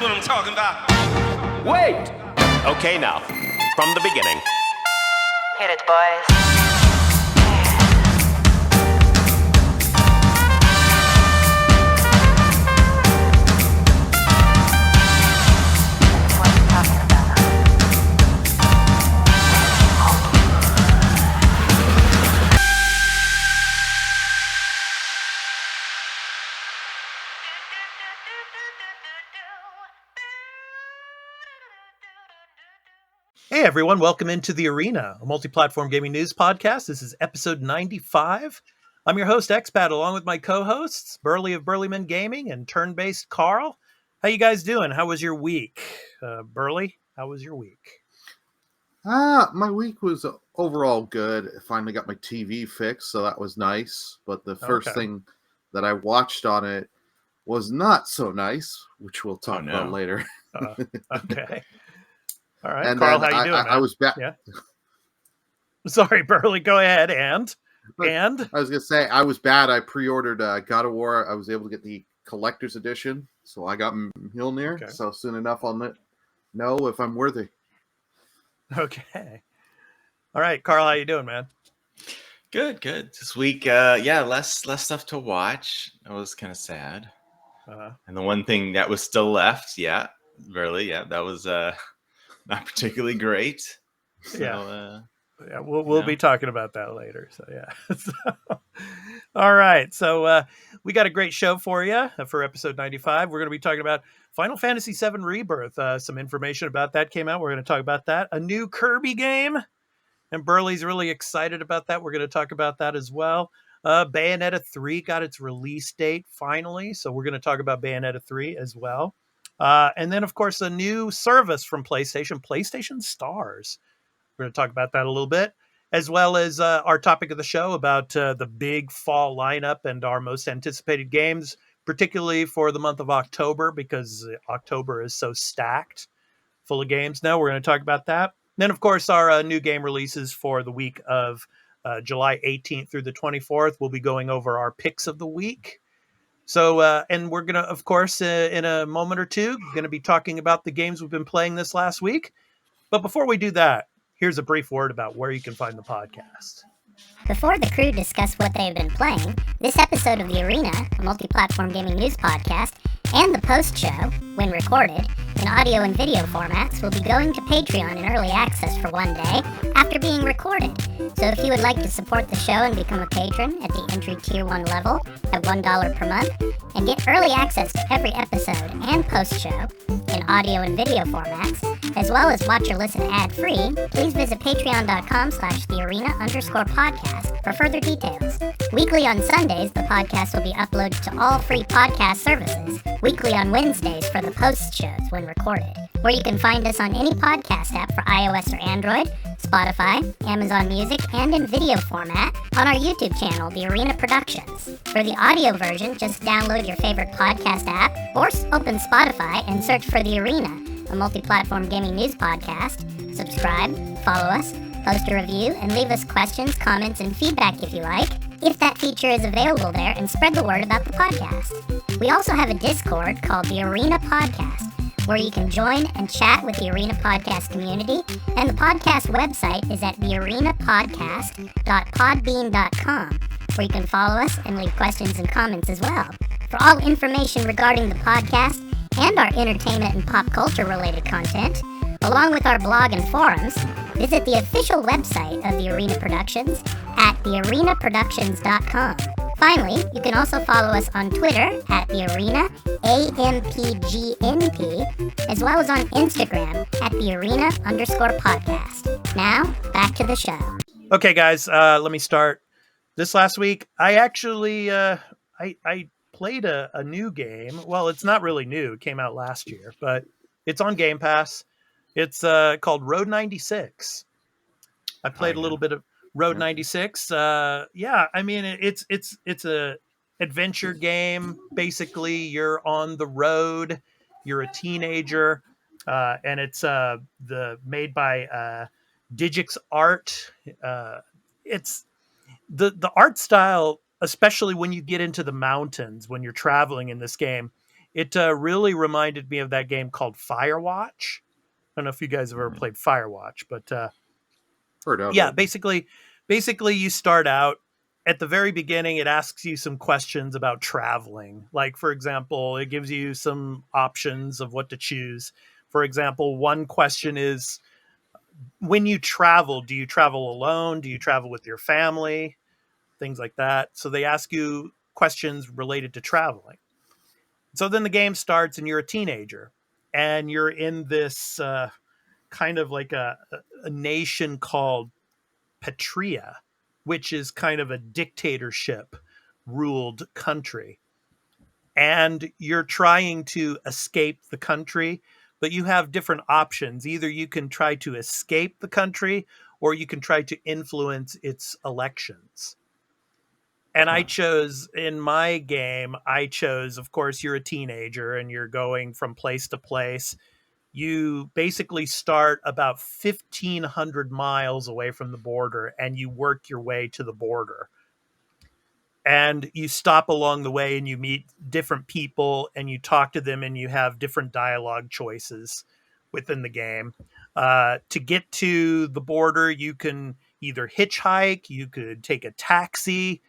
what I'm talking about. Wait! Okay, now, from the beginning. Hit it, boys. Hey everyone, welcome into The Arena, a Multiplatform Gaming News Podcast. This is episode 95. I'm your host, Expat, along with my co-hosts, Burley of Burleyman Gaming and Turn-Based Carl. How you guys doing? How was your week? Burley, how was your week? My week was overall good. I finally got my TV fixed, so that was nice. But the first thing that I watched on it was not so nice, which we'll talk about later. Okay. All right, and Carl, how you doing? I was back. Yeah. Sorry, Burley, go ahead. And I was gonna say I was bad. I pre-ordered God of War. I was able to get the collector's edition, so I got Mjolnir. Okay. So soon enough, I'll know if I'm worthy. Okay. All right, Carl, how you doing, man? Good. This week, less stuff to watch. I was kind of sad. And the one thing that was still left, Burley, that was not particularly great. So, we'll be talking about that later. So yeah. All right. So we got a great show for you for episode 95. We're going to be talking about Final Fantasy VII Rebirth. Some information about that came out. We're going to talk about that. A new Kirby game. And Burley's really excited about that. We're going to talk about that as well. Bayonetta 3 got its release date finally. So we're going to talk about Bayonetta 3 as well. And then, of course, a new service from PlayStation Stars. We're going to talk about that a little bit, as well as our topic of the show about the big fall lineup and our most anticipated games, particularly for the month of October, because October is so stacked full of games. Now we're going to talk about that. Then, of course, our new game releases for the week of July 18th through the 24th. We'll be going over our picks of the week. So, and we're going to, of course, in a moment or two, going to be talking about the games we've been playing this last week. But before we do that, here's a brief word about where you can find the podcast. Before the crew discuss what they've been playing, this episode of The Arena, a Multiplatform Gaming News Podcast, and the post-show, when recorded, in audio and video formats, will be going to Patreon in early access for one day after being recorded. So if you would like to support the show and become a patron at the entry tier 1 level at $1 per month, and get early access to every episode and post-show in audio and video formats, as well as watch or listen ad-free, please visit patreon.com/thearena_podcast for further details. Weekly on Sundays, the podcast will be uploaded to all free podcast services. Weekly on Wednesdays for the post shows when recorded, where you can find us on any podcast app for iOS or Android, Spotify, Amazon Music, and in video format on our YouTube channel, The Arena Productions. For the audio version, just download your favorite podcast app or open Spotify and search for The Arena, a Multiplatform Gaming News Podcast. Subscribe, follow us, post a review, and leave us questions, comments, and feedback if you like, if that feature is available there, and spread the word about the podcast. We also have a Discord called The Arena Podcast, where you can join and chat with the Arena Podcast community, and the podcast website is at thearenapodcast.podbean.com, where you can follow us and leave questions and comments as well. For all information regarding the podcast and our entertainment and pop culture related content, along with our blog and forums, visit the official website of The Arena Productions at thearenaproductions.com. Finally, you can also follow us on Twitter at The Arena, AMPGNP, as well as on Instagram at TheArena_podcast. Now, back to the show. Okay, guys, let me start. This last week, I actually I played a new game. Well, it's not really new. It came out last year, but it's on Game Pass. It's called Road 96. I played a little bit of Road 96. I mean, it's a adventure game. Basically, you're on the road. You're a teenager, and it's made by Digix Art. It's the art style, especially when you get into the mountains when you're traveling in this game, It really reminded me of that game called Firewatch. I don't know if you guys have ever played Firewatch, but Heard of yeah, it. basically you start out at the very beginning. It asks you some questions about traveling. Like, for example, it gives you some options of what to choose. For example, one question is, when you travel, do you travel alone? Do you travel with your family? Things like that. So they ask you questions related to traveling. So then the game starts and you're a teenager and you're in this kind of like a nation called Petria, which is kind of a dictatorship ruled country. And you're trying to escape the country, but you have different options. Either you can try to escape the country or you can try to influence its elections. And I chose, in my game, of course, you're a teenager and you're going from place to place. You basically start about 1,500 miles away from the border and you work your way to the border. And you stop along the way and you meet different people and you talk to them and you have different dialogue choices within the game. To get to the border, you can either hitchhike, you could take a taxi,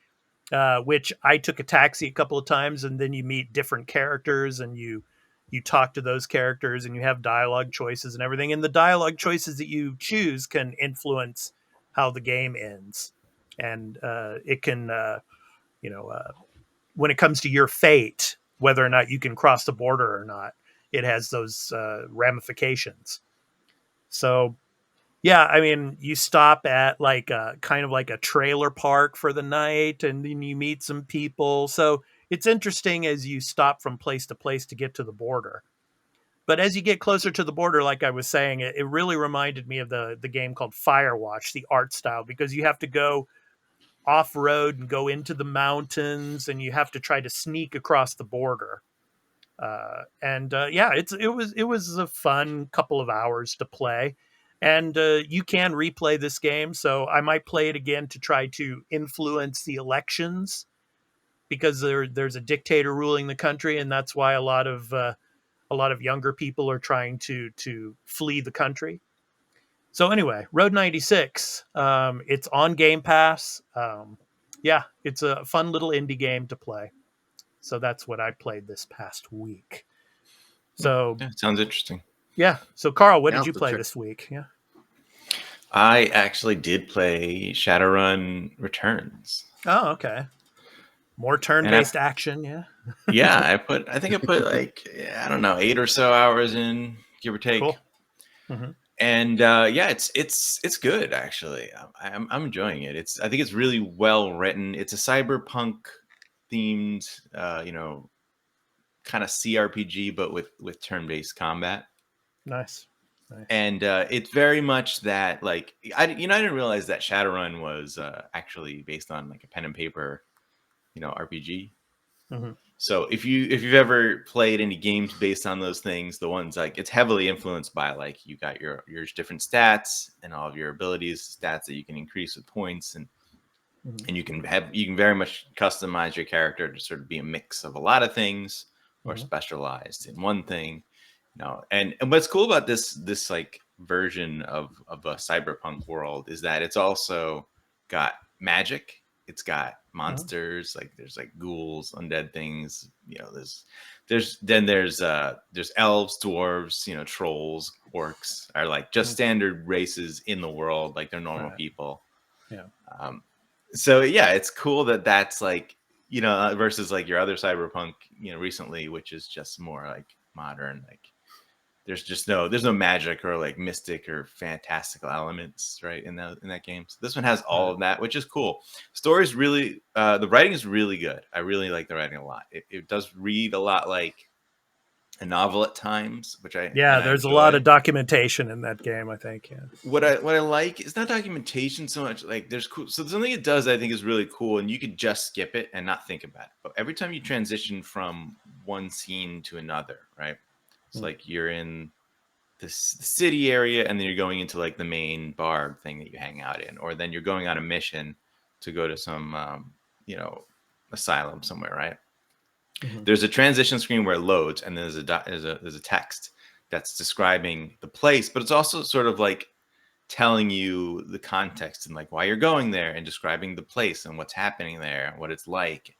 which I took a taxi a couple of times, and then you meet different characters and you talk to those characters and you have dialogue choices and everything. And the dialogue choices that you choose can influence how the game ends. And it can, when it comes to your fate, whether or not you can cross the border or not, it has those ramifications. So, yeah, I mean, you stop at like a kind of like a trailer park for the night and then you meet some people. So it's interesting as you stop from place to place to get to the border. But as you get closer to the border, like I was saying, it really reminded me of the game called Firewatch, the art style, because you have to go off road and go into the mountains and you have to try to sneak across the border. Yeah, it was a fun couple of hours to play. And you can replay this game, so I might play it again to try to influence the elections because there's a dictator ruling the country, and that's why a lot of younger people are trying to flee the country. So anyway, Road 96, it's on Game Pass. Yeah, it's a fun little indie game to play. So that's what I played this past week. So yeah, sounds interesting. Yeah. So Carl, what did you play this week? Yeah. I actually did play Shadowrun Returns. Oh, okay. More turn-based action, yeah. Yeah, I think I put like, I don't know, 8 or so hours in, give or take. Cool. Mm-hmm. And yeah, it's good actually. I'm enjoying it. I think it's really well written. It's a cyberpunk themed, kind of CRPG, but with turn-based combat. Nice. And it's very much that, like, I didn't realize that Shadowrun was actually based on like a pen and paper, RPG. Mm-hmm. So if you've ever played any games based on those things, the ones like it's heavily influenced by like you got your different stats and all of your abilities, stats that you can increase with points, and you can very much customize your character to sort of be a mix of a lot of things or specialized in one thing. And what's cool about this like version of a cyberpunk world is that it's also got magic. It's got monsters, like there's like ghouls, undead things. There's elves, dwarves, trolls, orcs are like just standard races in the world, like they're normal people. Yeah. So yeah, it's cool that that's like versus like your other cyberpunk recently, which is just more like modern, like. There's no magic or like mystic or fantastical elements right in that game. So this one has all of that, which is cool. Story's really the writing is really good. I really like the writing a lot. It does read a lot like a novel at times, which I there's a lot of documentation in that game, I think. Yeah. What I like is not documentation so much. Like there's cool. So something it does I think is really cool, and you could just skip it and not think about it. But every time you transition from one scene to another, right? It's like you're in the city area and then you're going into like the main bar thing that you hang out in, or then you're going on a mission to go to some, asylum somewhere, right? There's a transition screen where it loads, and there's a text that's describing the place, but it's also sort of like telling you the context and like why you're going there, and describing the place and what's happening there, what it's like.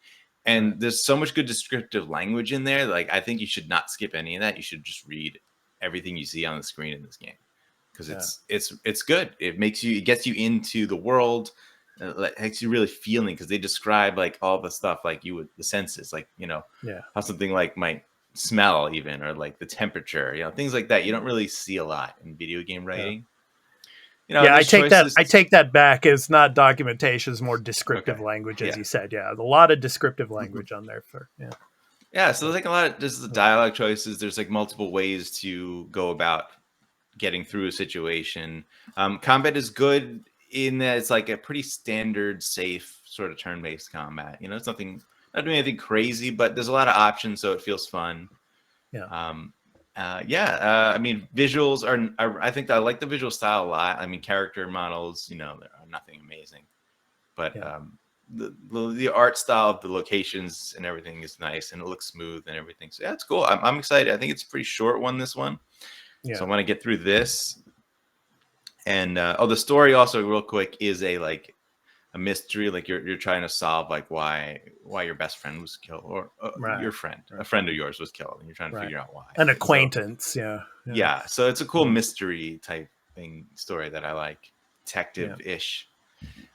And there's so much good descriptive language in there. Like, I think you should not skip any of that. You should just read everything you see on the screen in this game, because it's good. It gets you into the world. It makes you really feeling, because they describe like all the stuff like you would, the senses, like, how something like might smell even, or like the temperature, things like that. You don't really see a lot in video game writing. I take that back. It's not documentation; it's more descriptive language, as you said. Yeah, a lot of descriptive language on there for So there's like a lot of there's the dialogue choices. There's like multiple ways to go about getting through a situation. Combat is good in that it's like a pretty standard, safe sort of turn-based combat. It's not doing anything crazy, but there's a lot of options, so it feels fun. I mean, visuals I think I like the visual style a lot. I mean, character models, are nothing amazing, but the art style of the locations and everything is nice, and it looks smooth and everything. So it's cool. I'm excited. I think it's a pretty short one, this one. So I want to get through this. And the story also, real quick, is a mystery. Like you're trying to solve like why your best friend was killed, or your friend, a friend of yours was killed, and you're trying to figure out why. An acquaintance, So it's a cool mystery type story that I like, detective-ish.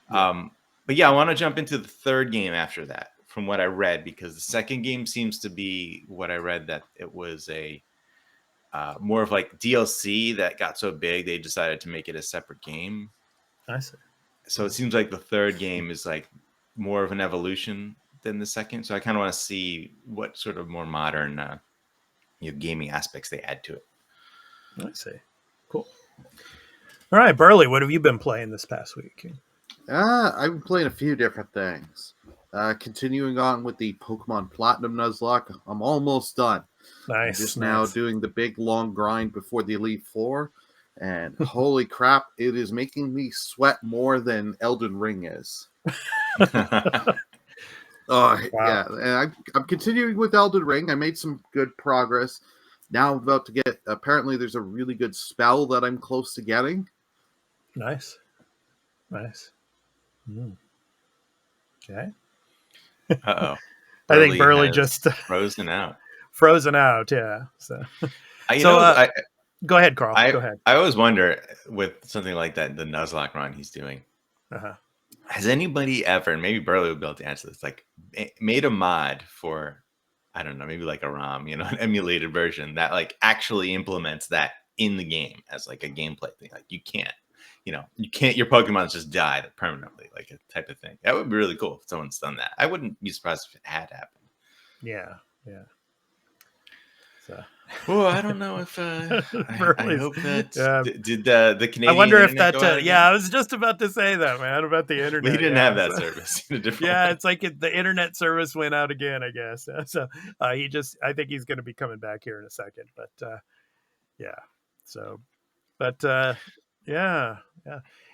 But I want to jump into the third game after that, from what I read, because the second game seems to be what I read, that it was a more of like DLC that got so big they decided to make it a separate game. I see. So it seems like the third game is like more of an evolution than the second. So I kind of want to see what sort of more modern gaming aspects they add to it. I see. Cool. All right, Burley, what have you been playing this past week? I've been playing a few different things. Continuing on with the Pokemon Platinum Nuzlocke, I'm almost done. Nice. I'm just now doing the big long grind before the Elite Four, and holy crap, it is making me sweat more than Elden Ring is. Wow. Yeah, and I'm continuing with Elden Ring. I made some good progress. Now I'm about to get, apparently there's a really good spell that I'm close to getting. Nice. Okay. Uh-oh. I think Burley just frozen out. Yeah. So go ahead, Carl. Go ahead. I always wonder, with something like that, the Nuzlocke run he's doing, has anybody ever, and maybe Burley would be able to answer this, like made a mod for, I don't know, maybe like a ROM, an emulated version that like actually implements that in the game as like a gameplay thing? Like you can't, your Pokemon's just died permanently, like a type of thing. That would be really cool if someone's done that. I wouldn't be surprised if it had happened. Yeah. So. Well, I don't know if I hope that did the Canadian. I wonder if that. I was just about to say that, man, about the internet. We didn't have that service. It's like the internet service went out again, I guess. So I think he's going to be coming back here in a second. But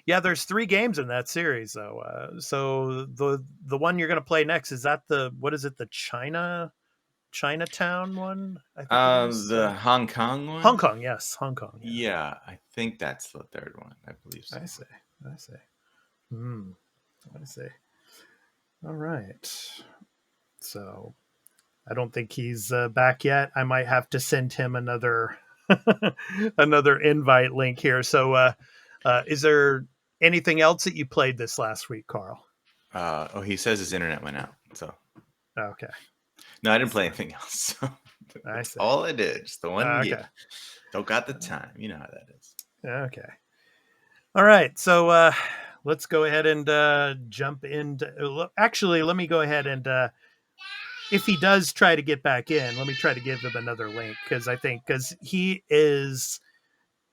there's 3 games in that series, though. So the one you're going to play next, is that the Chinatown one? I think the Hong Kong one. Hong Kong, yes, Hong Kong. Yeah, I think that's the third one. I believe so. I see. I see. All right. So I don't think he's back yet. I might have to send him another invite link here. So is there anything else that you played this last week, Carl? He says his internet went out. So okay. No, I didn't play anything else. So that's all I did. Just the one game. Don't got the time. You know how that is. Okay. All right. So let's go ahead and jump into. Actually, let me go ahead and if he does try to get back in, let me try to give him another link, because he is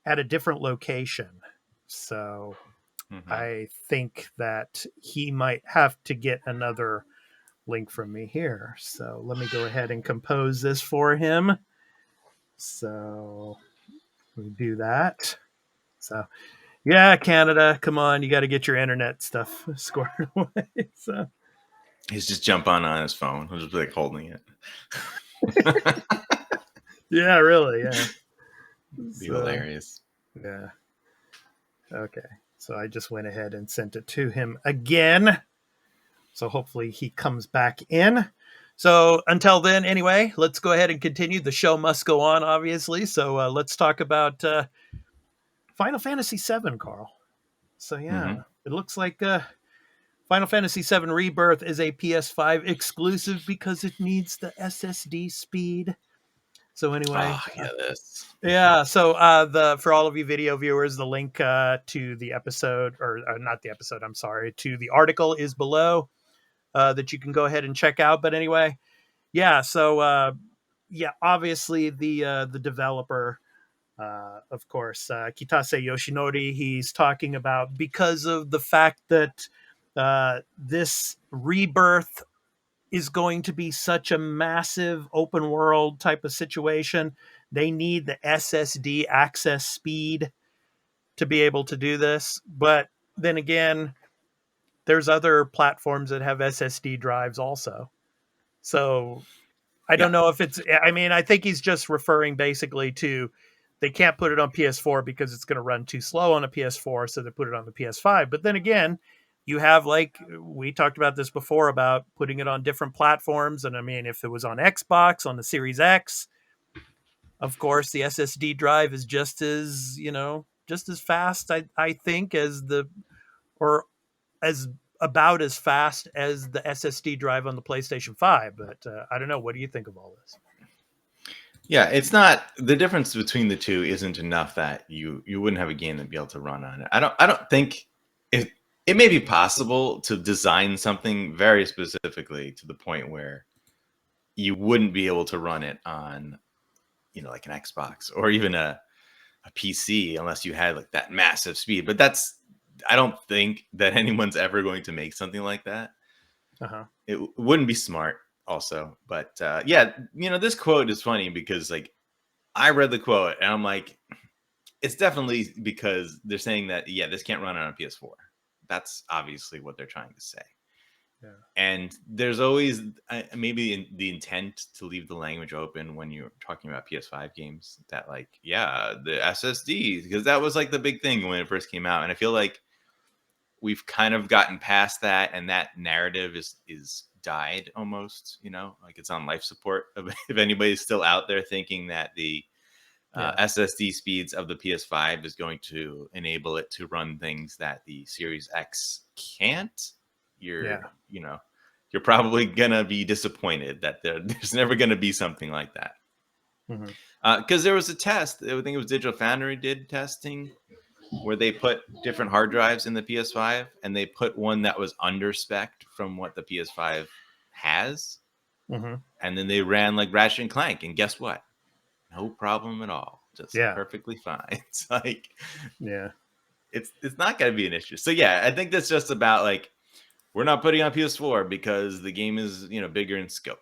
at a different location. So I think that he might have to get another link from me here. So let me go ahead and compose this for him. So we do that. So yeah, Canada, come on, you got to get your internet stuff squared away. So He's just jump on his phone. He'll just be like holding it. Yeah, really. Yeah. Be hilarious. Yeah. Okay. So I just went ahead and sent it to him again. So hopefully he comes back in. So until then, anyway, let's go ahead and continue. The show must go on, obviously. So let's talk about Final Fantasy VII, Carl. So yeah, It looks like Final Fantasy VII Rebirth is a PS5 exclusive because it needs the SSD speed. So anyway, So for all of you video viewers, the link to the episode, or not the episode, I'm sorry, to the article is below that you can go ahead and check out. But anyway, yeah. So obviously the developer, of course, Kitase Yoshinori, he's talking about because of the fact that this Rebirth is going to be such a massive open world type of situation. They need the SSD access speed to be able to do this. But then again, there's other platforms that have SSD drives also. So I don't know if I think he's just referring basically to they can't put it on PS4 because it's going to run too slow on a PS4. So they put it on the PS5. But then again, you have, like we talked about this before, about putting it on different platforms. And I mean, if it was on Xbox, on the Series X, of course, the SSD drive is just as fast, I think, about as fast as the SSD drive on the PlayStation 5. But I don't know. What do you think of all this? Yeah, it's not, the difference between the two isn't enough that you wouldn't have a game that'd be able to run on it. I don't think it may be possible to design something very specifically to the point where you wouldn't be able to run it on, like an Xbox or even a PC unless you had like that massive speed. But I don't think that anyone's ever going to make something like that. It wouldn't be smart also. But this quote is funny because like I read the quote and I'm like, it's definitely because they're saying that, this can't run on a PS4. That's obviously what they're trying to say. Yeah. And there's always maybe the intent to leave the language open when you're talking about PS5 games that the SSD, because that was like the big thing when it first came out. And I feel like we've kind of gotten past that, and that narrative is died almost, like it's on life support. If anybody's still out there thinking that the SSD speeds of the PS5 is going to enable it to run things that the Series X can't, you're probably gonna be disappointed that there's never gonna be something like that. Because there was a test, I think it was Digital Foundry did testing where they put different hard drives in the PS5 and they put one that was under-spec'd from what the PS5 has, and then they ran like Ratchet and Clank, and guess what? No problem at all. Just perfectly fine. It's like, it's not going to be an issue. So I think that's just about like, we're not putting on PS4 because the game is, bigger in scope.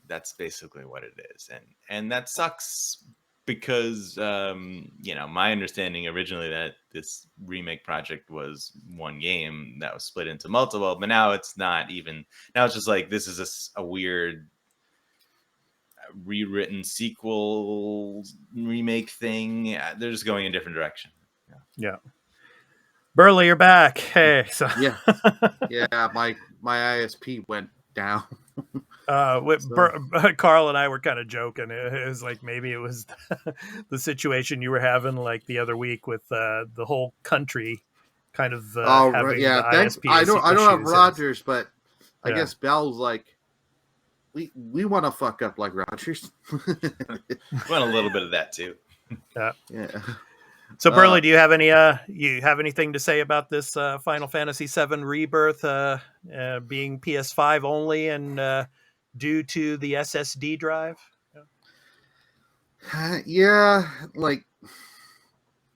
That's basically what it is. And that sucks because, my understanding originally that this remake project was one game that was split into multiple, but now it's not even, now it's just like, this is a weird rewritten sequel remake thing. They're just going in a different direction. Burley, you're back. Hey. So my ISP went down. Carl and I were kind of joking. It was like maybe it was the situation you were having like the other week with the whole country kind of having the ISP. I don't have Rogers, but I guess Bell's like, we want to fuck up like Rogers. We want a little bit of that too. Yeah. So Burley, do you have anything to say about this Final Fantasy VII Rebirth being PS5 only and due to the SSD drive? Like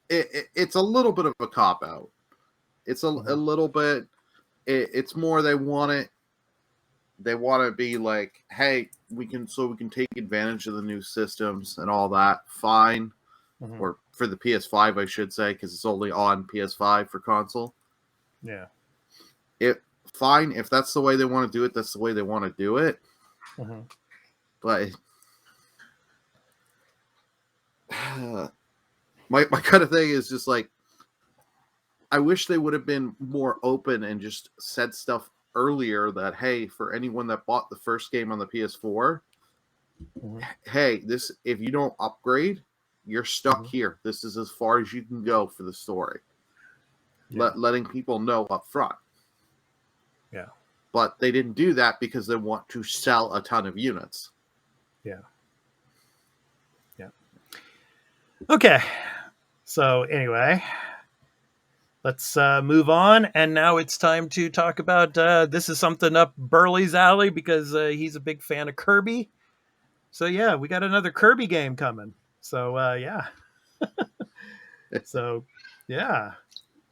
it's a little bit of a cop out. It's a little bit. It's more they want it. They want to be like, hey, we can take advantage of the new systems and all that. Fine. Or for the PS5, I should say, because it's only on PS5 for console. Yeah. fine. If that's the way they want to do it, that's the way they want to do it. Mm-hmm. But my kind of thing is just like, I wish they would have been more open and just said stuff earlier that, hey, for anyone that bought the first game on the PS4, Mm-hmm. hey, this, if you don't upgrade, you're stuck here. This is as far as you can go for the story. Yeah. Letting people know up front. Yeah. But they didn't do that because they want to sell a ton of units. Yeah. Yeah. Okay. So anyway, let's move on. And now it's time to talk about, this is something up Burley's alley because he's a big fan of Kirby. So yeah, we got another Kirby game coming. So yeah. So yeah.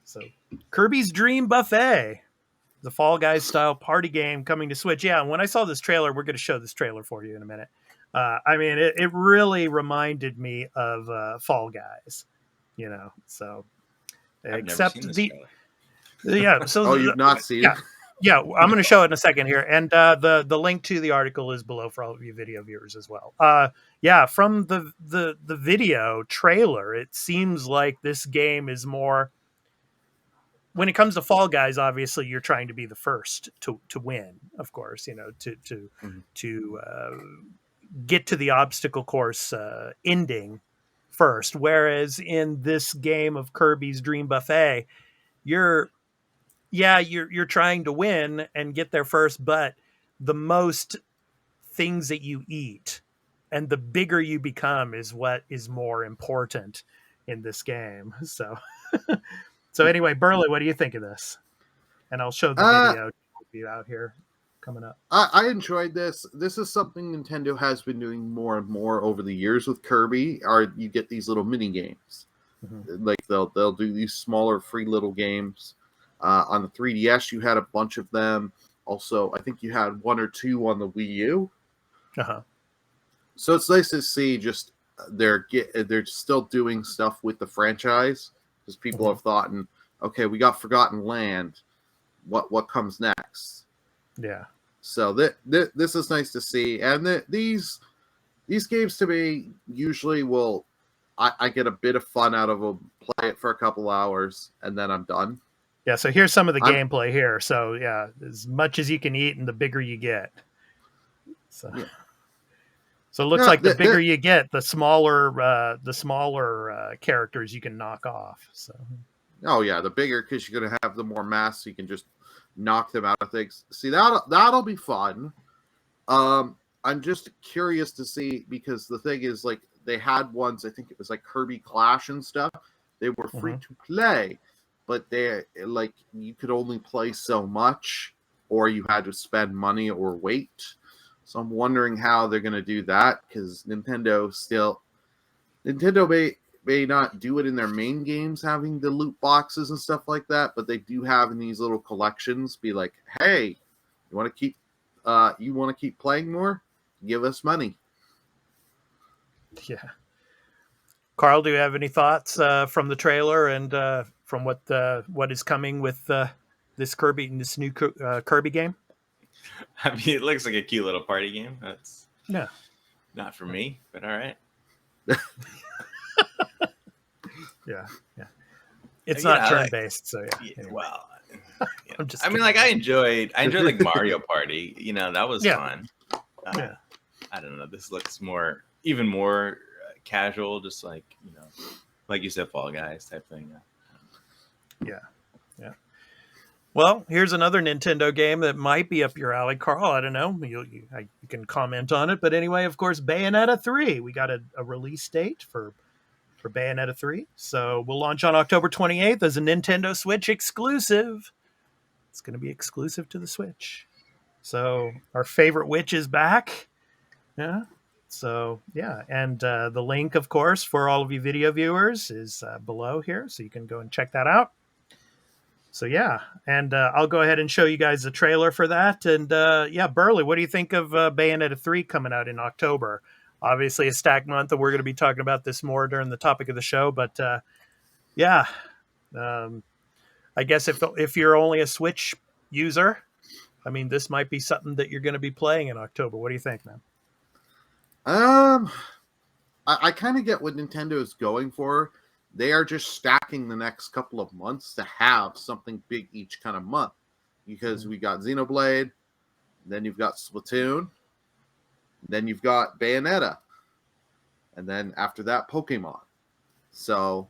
So Kirby's Dream Buffet, the Fall Guys style party game coming to Switch. Yeah, and when I saw this trailer, we're going to show this trailer for you in a minute. I mean, it really reminded me of Fall Guys, you know. So I've except never seen this the trailer. yeah. So Oh, you've not seen yeah. it? Yeah, I'm going to show it in a second here, and the link to the article is below for all of you video viewers as well. Yeah, from the video trailer, it seems like this game is more. When it comes to Fall Guys, obviously you're trying to be the first to win, of course, you know, to get to the obstacle course ending first. Whereas in this game of Kirby's Dream Buffet, you're trying to win and get there first, but the most things that you eat and the bigger you become is what is more important in this game. So, so anyway, Burley, what do you think of this? And I'll show the video out here coming up. I enjoyed this. This is something Nintendo has been doing more and more over the years with Kirby. You get these little mini games, like they'll do these smaller free little games. On the 3DS, you had a bunch of them. Also, I think you had one or two on the Wii U. So it's nice to see just they're still doing stuff with the franchise, because people have thought, okay, we got Forgotten Land. What comes next? Yeah. So this is nice to see, and these games to me usually will. I get a bit of fun out of them. Play it for a couple hours, and then I'm done. Yeah, so here's some of the gameplay here. So yeah, as much as you can eat and the bigger you get. So, so it looks like the bigger you get, the smaller characters you can knock off. So. Oh yeah, the bigger, because you're gonna have the more mass, so you can just knock them out of things. See, that'll be fun. I'm just curious to see, because the thing is, like, they had ones, I think it was like Kirby Clash and stuff. They were free to play. But they, like, you could only play so much, or you had to spend money or wait. So I'm wondering how they're going to do that, because Nintendo may not do it in their main games, having the loot boxes and stuff like that, but they do have in these little collections be like, hey, you want to keep playing more? Give us money. Yeah. Carl, do you have any thoughts from the trailer and from what is coming with this new Kirby game? I mean, it looks like a cute little party game. That's not for me, but all right. Yeah. It's not turn-based, so yeah. Anyway. Well, I mean, like, I enjoyed like Mario Party. You know, that was fun. I don't know. This looks even more casual, just like, you know, like you said, Fall Guys type thing. Yeah. Well, here's another Nintendo game that might be up your alley, Carl. I don't know. You can comment on it. But anyway, of course, Bayonetta 3. We got a release date for Bayonetta 3. So we'll launch on October 28th as a Nintendo Switch exclusive. It's going to be exclusive to the Switch. So our favorite witch is back. Yeah. So, yeah. And the link, of course, for all of you video viewers is below here. So you can go and check that out. So, yeah. And I'll go ahead and show you guys the trailer for that. And, Burley, what do you think of Bayonetta 3 coming out in October? Obviously a stacked month, and we're going to be talking about this more during the topic of the show. But, I guess if you're only a Switch user, I mean, this might be something that you're going to be playing in October. What do you think, man? I kind of get what Nintendo is going for. They are just stacking the next couple of months to have something big each kind of month. Because we got Xenoblade, then you've got Splatoon, then you've got Bayonetta, and then after that, Pokemon. So,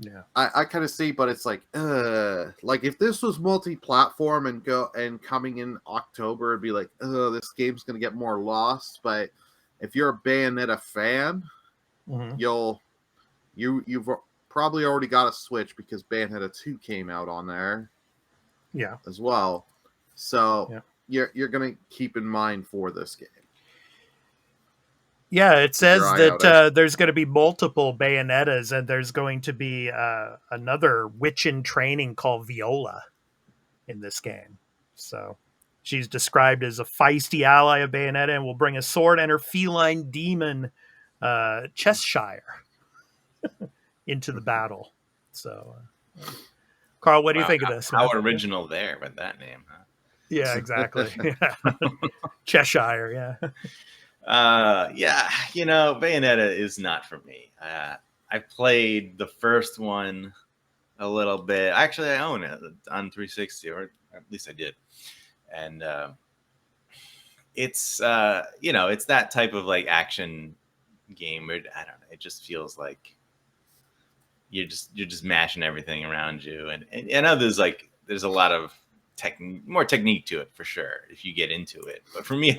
yeah, I kind of see, but it's like if this was multi-platform and coming in October, it'd be like, this game's gonna get more lost. But if you're a Bayonetta fan, you've probably already got a Switch because Bayonetta 2 came out on there. Yeah, as well. So you're gonna keep in mind for this game. Yeah, it says that there's going to be multiple Bayonettas, and there's going to be another witch in training called Viola in this game. So she's described as a feisty ally of Bayonetta and will bring a sword and her feline demon Cheshire into the battle. So, Carl, what do you think of this? How original there with that name, huh? Yeah, exactly. Cheshire, yeah. Bayonetta is not for me. I played the first one a little bit. Actually, I own it on 360, or at least I did. And it's it's that type of like action game where I don't know, it just feels like you're just mashing everything around you. And I know there's a lot of more technique to it for sure if you get into it. But for me,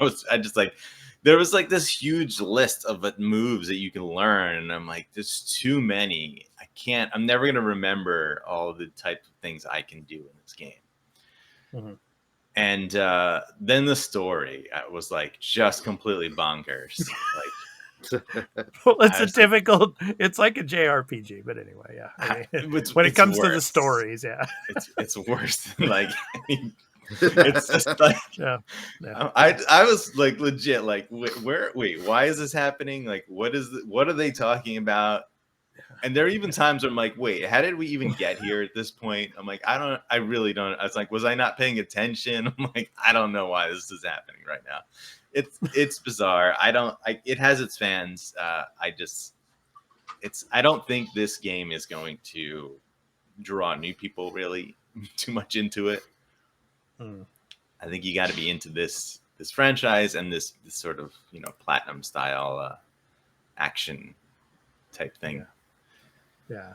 there was like this huge list of moves that you can learn, and I'm like, there's too many. I'm never gonna remember all the type of things I can do in this game. Mm-hmm. And then the story was like just completely bonkers. Well, it's like a JRPG, but anyway, yeah. I mean, when it comes to the stories, yeah, it's worse than it's just like I was like legit like wait, why is this happening? Like what are they talking about? And there are even times where I'm like, wait, how did we even get here at this point? I'm like, I really don't. I was like, was I not paying attention? I'm like, I don't know why this is happening right now. It's bizarre. It has its fans. I don't think this game is going to draw new people really too much into it. I think you got to be into this franchise and this sort of platinum style action type thing. Yeah.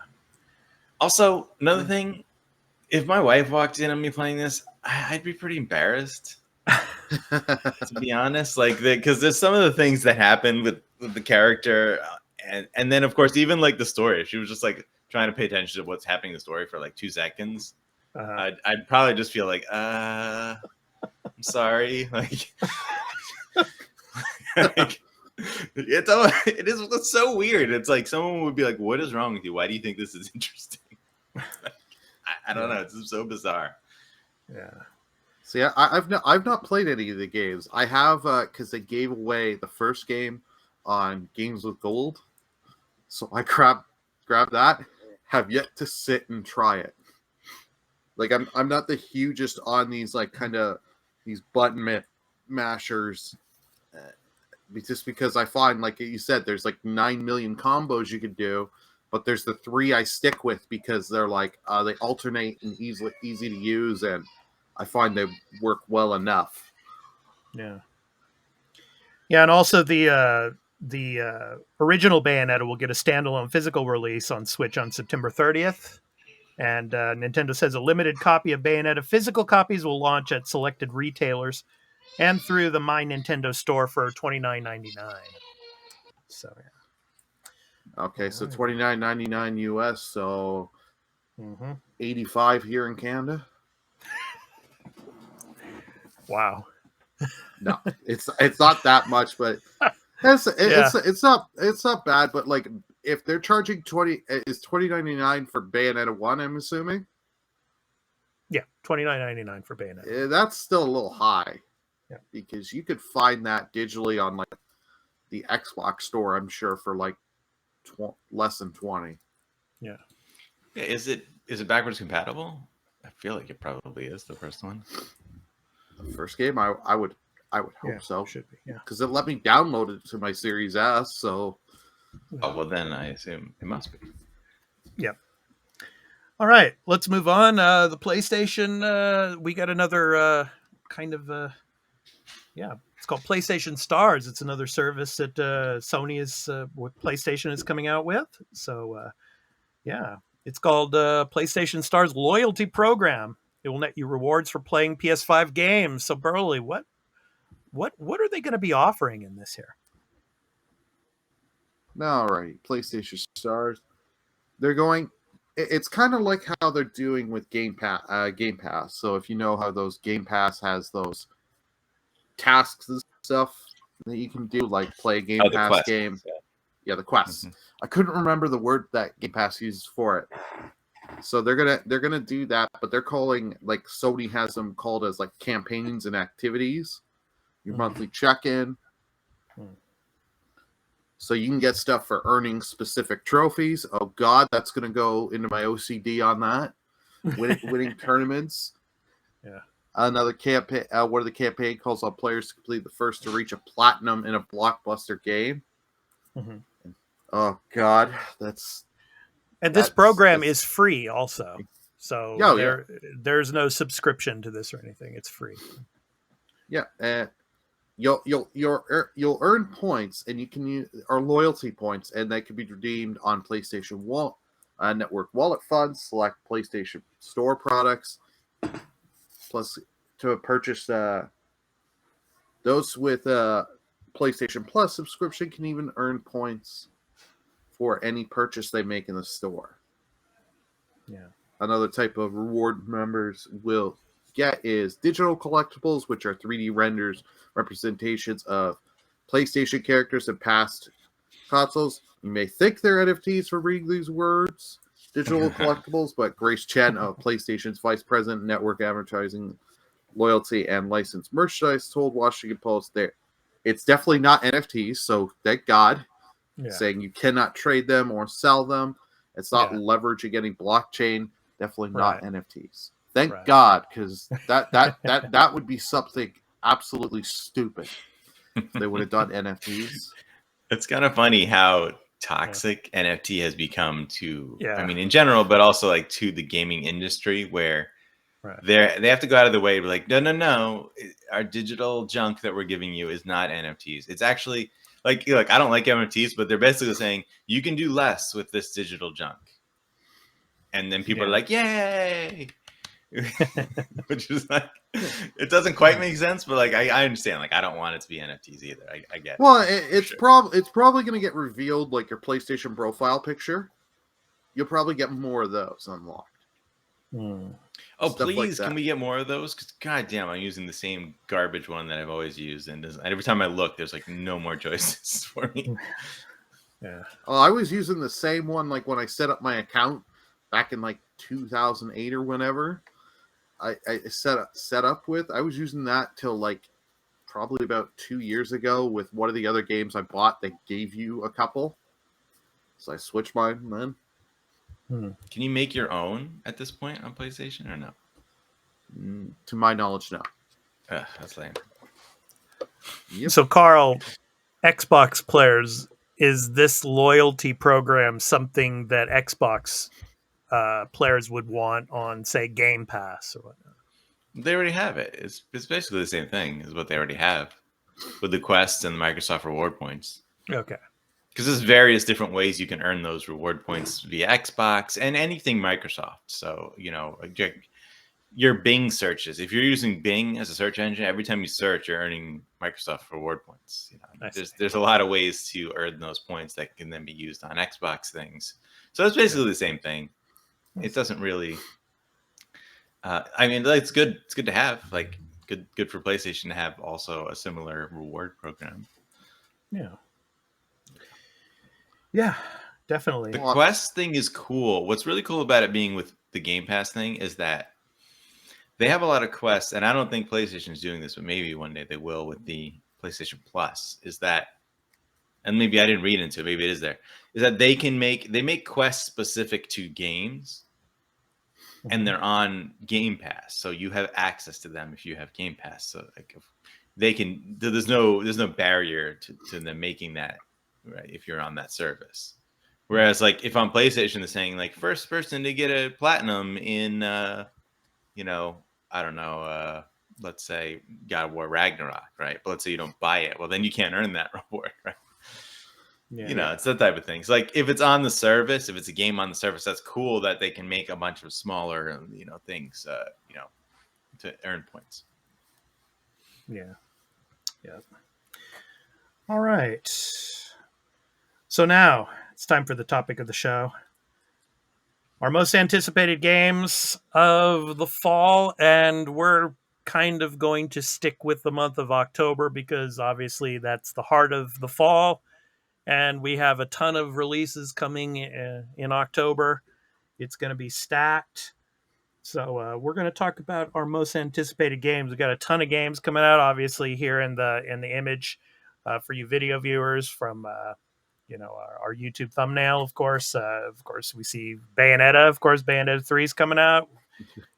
Also, another thing, if my wife walked in on me playing this, I'd be pretty embarrassed. To be honest, because there's some of the things that happen with the character, and then of course even like the story. If she was just like trying to pay attention to what's happening in the story for like 2 seconds, I'd probably just feel like, I'm sorry, it's so weird. It's like someone would be like, "What is wrong with you? Why do you think this is interesting?" I don't know. It's so bizarre. Yeah. See, I've not played any of the games. I have because they gave away the first game on Games with Gold, so I grabbed that. Have yet to sit and try it. Like I'm not the hugest on these these button mashers, just because I find, like you said, there's like 9 million combos you could do, but there's the 3 I stick with because they're like they alternate and easy to use, and I find they work well enough. Yeah. Yeah, and also the original Bayonetta will get a standalone physical release on Switch on September 30th. And Nintendo says a limited copy of Bayonetta physical copies will launch at selected retailers and through the My Nintendo store for $29.99. So, yeah. Okay, so $29.99 US, so $85 here in Canada. Wow. No, it's not that much, but it's not bad. But like, if they're charging $20.99 for Bayonetta 1, I'm assuming. Yeah, $29.99 for Bayonetta. That's still a little high. Yeah, because you could find that digitally on like the Xbox store, I'm sure, for like less than 20. Yeah. Is it backwards compatible? feel like it probably is the first one. The first game, I would hope so. Should be, yeah. Because it let me download it to my Series S, so. Oh, well, then I assume it must be. Yep. All right, let's move on. The PlayStation, we got another it's called PlayStation Stars. It's another service that Sony is, what PlayStation is coming out with. So, it's called PlayStation Stars Loyalty Program. It will net you rewards for playing PS5 games. So, Burley, what are they going to be offering in this here? All right, PlayStation Stars. They're going. It's kind of like how they're doing with Game Pass. So if you know how those Game Pass has those tasks and stuff that you can do, like play a Game Pass quests, game. Yeah, the quests. Mm-hmm. I couldn't remember the word that Game Pass uses for it. So they're gonna do that, but they're calling, like Sony has them called as like campaigns and activities. Your monthly check-in. So you can get stuff for earning specific trophies. Oh God, that's going to go into my OCD on that. Winning tournaments. Yeah. Another campaign. One of the campaign calls on players to complete the first to reach a platinum in a blockbuster game. Mm-hmm. Oh God, and this program is free also. So there's no subscription to this or anything. It's free. Yeah. You'll earn points, and you can use our loyalty points, and they can be redeemed on PlayStation Network wallet funds, select PlayStation Store products, plus to purchase those with PlayStation Plus subscription can even earn points for any purchase they make in the store. Yeah. Another type of reward members will get is digital collectibles, which are 3D renders, representations of PlayStation characters and past consoles. You may think they're NFTs for reading these words, digital collectibles, but Grace Chen of PlayStation's Vice President, Network Advertising, Loyalty, and Licensed Merchandise told Washington Post there it's definitely not NFTs, so thank God, saying you cannot trade them or sell them. It's not leveraging any blockchain, definitely not NFTs. Thank God, because that would be something absolutely stupid if they would have done NFTs. It's kind of funny how toxic NFT has become to, I mean, in general, but also like to the gaming industry, where they have to go out of the way to be like, no, our digital junk that we're giving you is not NFTs. It's actually like I don't like NFTs, but they're basically saying you can do less with this digital junk, and then people are like, yay. Which is like, it doesn't quite make sense, but like I understand. Like I don't want it to be NFTs either. I get. Well, it's probably going to get revealed like your PlayStation profile picture. You'll probably get more of those unlocked. Oh, stuff please, like can we get more of those? Because goddamn, I'm using the same garbage one that I've always used, and every time I look, there's like no more choices for me. Yeah. Oh, I was using the same one like when I set up my account back in like 2008 or whenever. I set up with. I was using that till like probably about 2 years ago with one of the other games I bought. They gave you a couple, so I switched mine then. Can you make your own at this point on PlayStation or no? To my knowledge, no. That's lame. Yep. So, Carl, Xbox players, is this loyalty program something that Xbox players would want on, say, Game Pass or whatnot? They already have it. It's basically the same thing as what they already have with the quests and the Microsoft reward points. Okay. Because there's various different ways you can earn those reward points via Xbox and anything Microsoft. So, your Bing searches. If you're using Bing as a search engine, every time you search, you're earning Microsoft reward points. There's a lot of ways to earn those points that can then be used on Xbox things. So it's basically the same thing. It doesn't really. I mean, it's good. It's good to have. Like, good for PlayStation to have also a similar reward program. Yeah. Yeah, definitely. The Quest thing is cool. What's really cool about it being with the Game Pass thing is that they have a lot of quests, and I don't think PlayStation is doing this, but maybe one day they will with the PlayStation Plus. Is that, and maybe I didn't read into it, maybe it is there, is that they make quests specific to games. and they're on Game Pass, so you have access to them if you have Game Pass. So like if they can, there's no barrier to them making that, right, if you're on that service. Whereas like if on PlayStation they're saying like first person to get a platinum in you know, I don't know, let's say God of War Ragnarok, right? But let's say you don't buy it, well then you can't earn that reward, right? Yeah. You know, it's that type of thing. So like if it's on the service, if it's a game on the service, that's cool that they can make a bunch of smaller, you know, things, you know, to earn points. Yeah. Yeah. All right. So now it's time for the topic of the show. Our most anticipated games of the fall, and we're kind of going to stick with the month of October because obviously that's the heart of the fall. And we have a ton of releases coming in October. It's going to be stacked. So we're going to talk about our most anticipated games. We've got a ton of games coming out, obviously, here in the image for you video viewers from you know, our YouTube thumbnail. Of course, we see Bayonetta. Of course, Bayonetta 3 is coming out.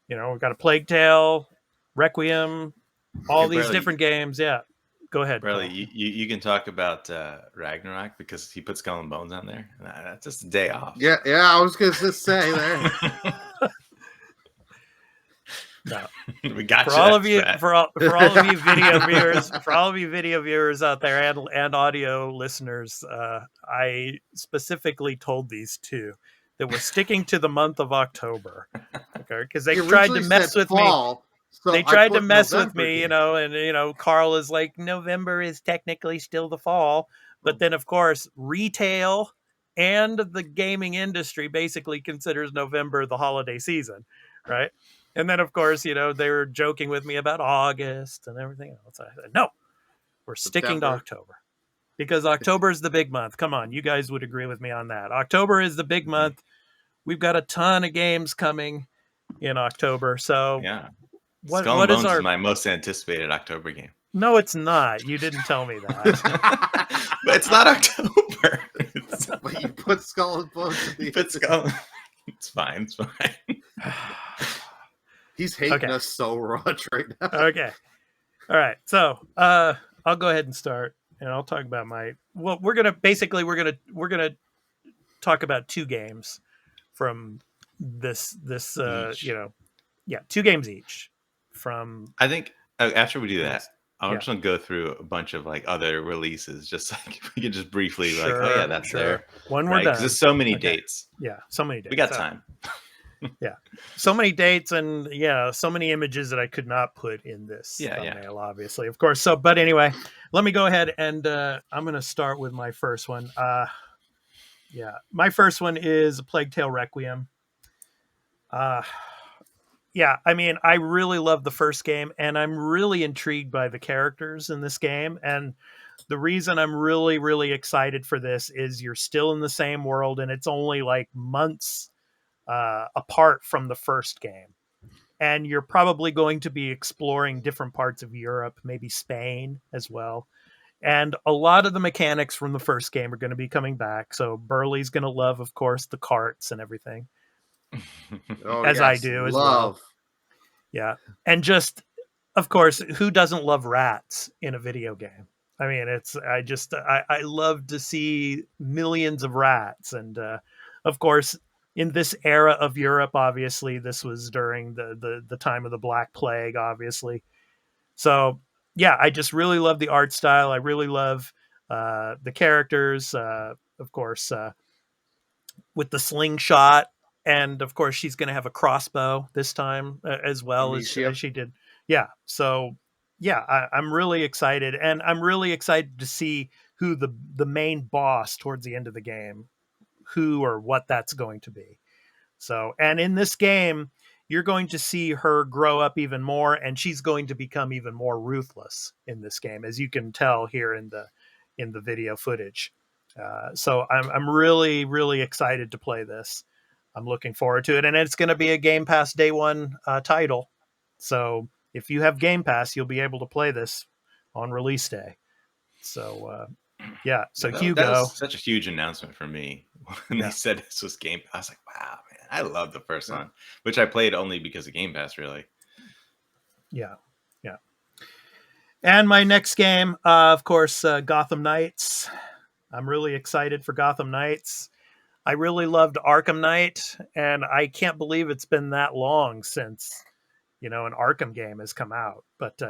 You know, we've got a Plague Tale, Requiem, all these different games. Yeah. Go ahead. Bradley, you can talk about Ragnarok because he put Skull and Bones on there. That's just a day off. Yeah, I was going to say there. No. We got for you, all of you, Brad. for all of you video viewers, for all of you video viewers out there and audio listeners, I specifically told these two that we're sticking to the month of October, okay? Because they tried to mess with me. So they tried to mess November with me, game. you know, and you know, Carl is like, November is technically still the fall, but then of course, retail and the gaming industry basically considers November the holiday season, right? And then of course, you know, they were joking with me about August and everything else. I said, no, we're sticking to October because October is the big month. Come on, you guys would agree with me on that. October is the big month. We've got a ton of games coming in October, so yeah. What Skull and Bones is is my most anticipated October game. No, it's not. You didn't tell me that. But it's not October. But you put Skull and Bones. It's fine. It's fine. He's hating us so much right now. Okay. All right. So I'll go ahead and start, and I'll talk about we're gonna talk about two games from this you know, yeah, two games each from. I think after we do that, I'm just gonna go through a bunch of like other releases, just like we can just briefly like, oh yeah, that's there. When we're done, because there's so many dates. Yeah, so many dates. We got time. Yeah, so many dates and so many images that I could not put in this thumbnail, obviously, of course. So, but anyway, let me go ahead and I'm going to start with my first one. My first one is Plague Tale Requiem. Yeah, I mean, I really love the first game, and I'm really intrigued by the characters in this game. And the reason I'm really, really excited for this is you're still in the same world, and it's only like months apart from the first game. And you're probably going to be exploring different parts of Europe, maybe Spain as well. And a lot of the mechanics from the first game are going to be coming back. So Burley's going to love, of course, the carts and everything. I do as well. Yeah. And just, of course, who doesn't love rats in a video game? I mean, I love to see millions of rats. And of course, in this era of Europe, obviously, this was during the time of the Black Plague, obviously. So, yeah, I just really love the art style. I really love the characters, of course, with the slingshot. And, of course, she's going to have a crossbow this time as well as she did. Yeah. So, yeah, I'm really excited. And I'm really excited to see who the main boss towards the end of the game, who or what that's going to be. So, and in this game, you're going to see her grow up even more, and she's going to become even more ruthless in this game, as you can tell here in the video footage. So I'm really, really excited to play this. I'm looking forward to it, and it's going to be a Game Pass Day 1 title. So if you have Game Pass, you'll be able to play this on release day. So yeah. So Hugo, that was such a huge announcement for me when they said this was Game Pass. I was like, wow, man. I love the first one, which I played only because of Game Pass, really. Yeah. And my next game, of course, Gotham Knights. I'm really excited for Gotham Knights. I really loved Arkham Knight, and I can't believe it's been that long since, an Arkham game has come out. But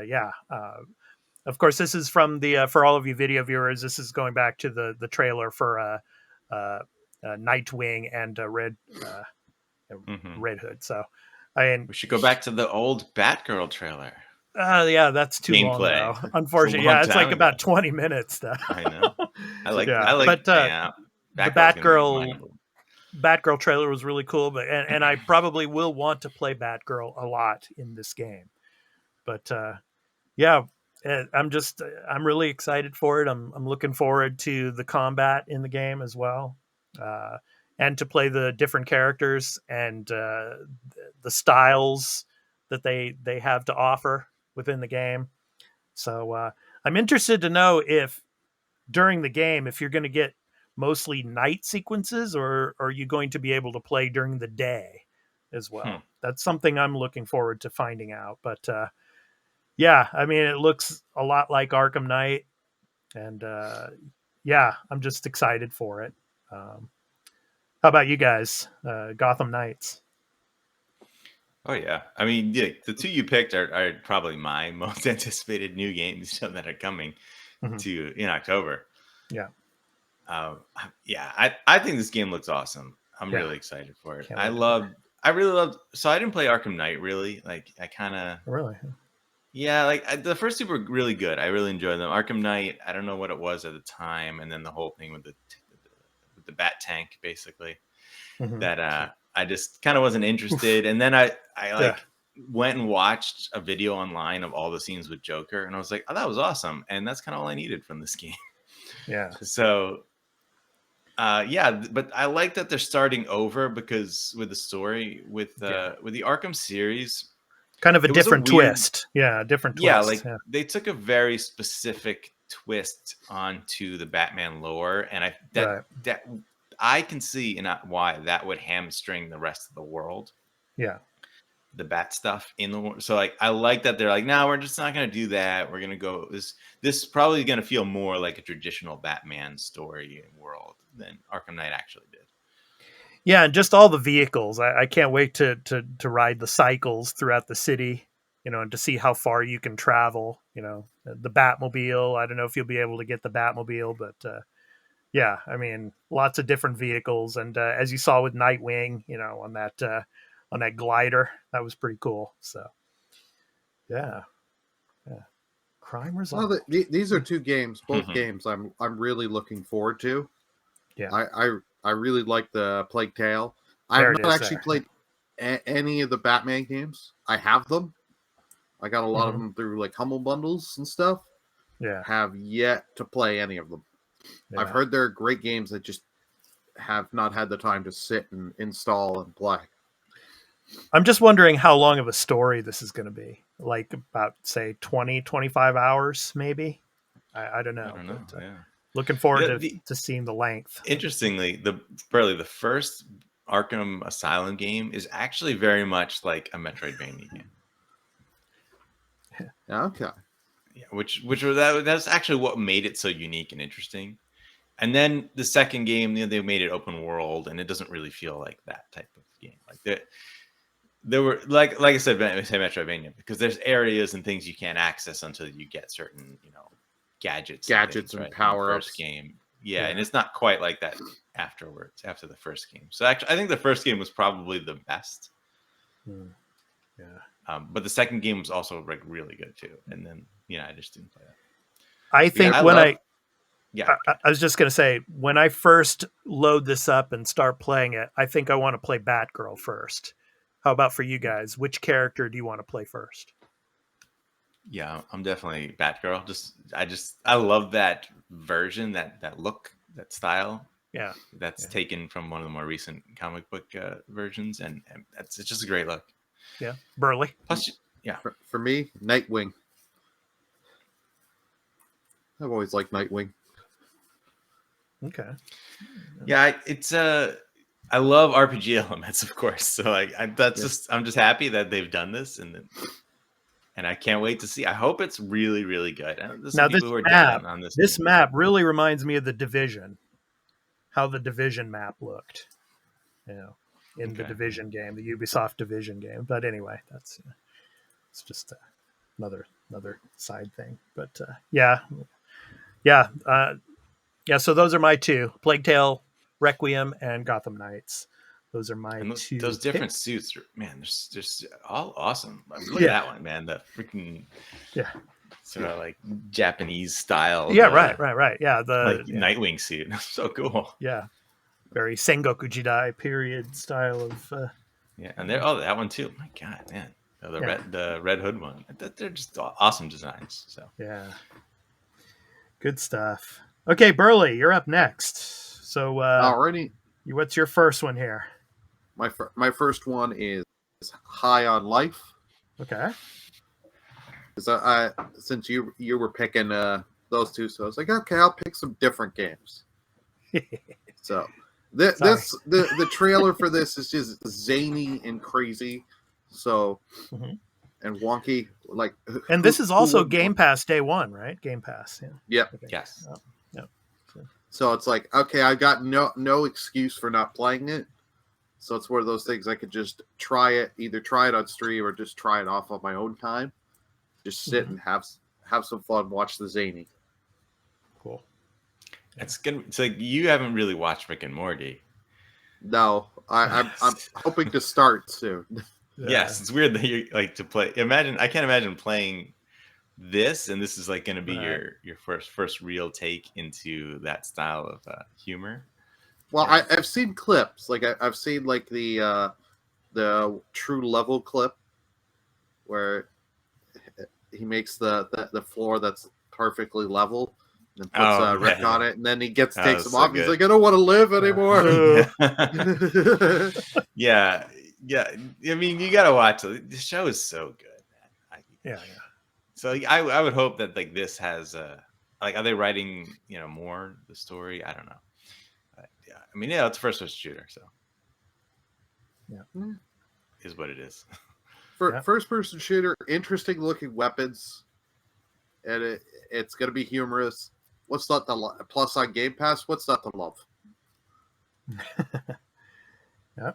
of course, this is from the for all of you video viewers. This is going back to the trailer for Nightwing and Red Hood. So, we should go back to the old Batgirl trailer. Yeah, that's too long though. Unfortunately, it's like about 20 minutes though. I know. I like. But the Batgirl trailer was really cool, but and I probably will want to play Batgirl a lot in this game. But I'm really excited for it. I'm looking forward to the combat in the game as well, and to play the different characters and the styles that they have to offer within the game. So I'm interested to know if during the game, if you're going to get mostly night sequences, or are you going to be able to play during the day as well? That's something I'm looking forward to finding out. But I mean, it looks a lot like Arkham Knight, and I'm just excited for it. How about you guys? Gotham Knights. Oh yeah, I mean, the two you picked are probably my most anticipated new games that are coming to in October. Yeah, I think this game looks awesome. I'm really excited for it. I really loved. So I didn't play Arkham Knight really. Like I kind of really. Yeah, like the first two were really good. I really enjoyed them. Arkham Knight, I don't know what it was at the time, and then the whole thing with the bat tank, basically, that I just kind of wasn't interested. And then I went and watched a video online of all the scenes with Joker, and I was like, oh, that was awesome, and that's kind of all I needed from this game. Yeah. So, but I like that they're starting over because with the story with the Arkham series. Kind of a different twist. Yeah, a different twist. Yeah, they took a very specific twist onto the Batman lore, and that I can see why that would hamstring the rest of the world. Yeah. The Bat stuff in the world. So like I like that they're like, no, we're just not going to do that. We're going to go this is probably going to feel more like a traditional Batman story and world than Arkham Knight actually did. Yeah, and just all the vehicles. I can't wait to ride the cycles throughout the city, and to see how far you can travel. The Batmobile. I don't know if you'll be able to get the Batmobile, but I mean, lots of different vehicles. And as you saw with Nightwing, on that glider, that was pretty cool. So, yeah. Crime Resolved. Well, these are two games, both games I'm really looking forward to. Yeah, I really like the Plague Tale. I've not actually played any of the Batman games. I have them. I got a lot of them through like Humble Bundles and stuff. Yeah. Have yet to play any of them. Yeah. I've heard they're great games that just have not had the time to sit and install and play. I'm just wondering how long of a story this is going to be. Like about, say, 20, 25 hours, maybe? I don't know. But, looking forward to seeing the length. Interestingly, the first Arkham Asylum game is actually very much like a Metroidvania game. Okay. Yeah, that's actually what made it so unique and interesting. And then the second game, they made it open world, and it doesn't really feel like that type of game. Like there were like I said, Metroidvania, because there's areas and things you can't access until you get certain gadgets and power-ups. Game, and it's not quite like that after the first game. So actually, I think the first game was probably the best. But the second game was also like really good too. And then I just didn't play that. I think I was just going to say, when I first load this up and start playing it, I think I want to play Batgirl first. How about for you guys? Which character do you want to play first? Yeah, I'm definitely Batgirl. I love that version, that look, that style. Yeah, that's taken from one of the more recent comic book versions, and it's just a great look. Yeah, burly. Plus, for me, Nightwing. I've always liked Nightwing. Okay. Yeah, it's I love RPG elements, of course. So like I'm just happy that they've done this, and I can't wait to see. I hope it's really, really good. There's some people who are down on this map really reminds me of the Division, how the Division map looked, in the Division game, the Ubisoft Division game. But anyway, it's just another side thing. But yeah. So those are my two: Plague Tale, Requiem, and Gotham Knights. Those are my two. Those different suits, man, they're just all awesome. Look at that one, man. The freaking sort of like Japanese style. Yeah, right. Yeah, the Nightwing suit. So cool. Yeah, very Sengoku Jidai period style of. And that one too. My God, man, the Red Hood one. They're just awesome designs. So yeah, good stuff. Okay, Burley, you're up next. So already, what's your first one here? My first one is High on Life. Okay. Since you were picking those two, so I was like, okay, I'll pick some different games. So the trailer for this is just zany and crazy, so and wonky. Like, and this is also Game Pass day one, right? Game Pass. Yeah. Yep. Okay. Yes. Oh, yeah. So it's like, okay, I got no excuse for not playing it. So it's one of those things I could just either try it on stream or just try it off on my own time. Just sit and have some fun, watch the zany. Cool. It's good. It's like you haven't really watched Rick and Morty. No, I'm hoping to start soon. Yes, it's weird that you like to play. I can't imagine playing this, and this is like going to be your first real take into that style of humor. Well, I've seen clips. Like I've seen like the True Level clip where he makes the floor that's perfectly level and puts Rick on it, and then he takes him off. He's like, I don't want to live anymore. Yeah. I mean, you gotta watch it. The show is so good, man. Yeah. So I would hope that like this has are they writing more the story? I don't know. I mean, it's a first-person shooter, so is what it is. First-person shooter, interesting looking weapons, and it's gonna be humorous. What's not the plus on Game Pass? What's not to love? Yeah.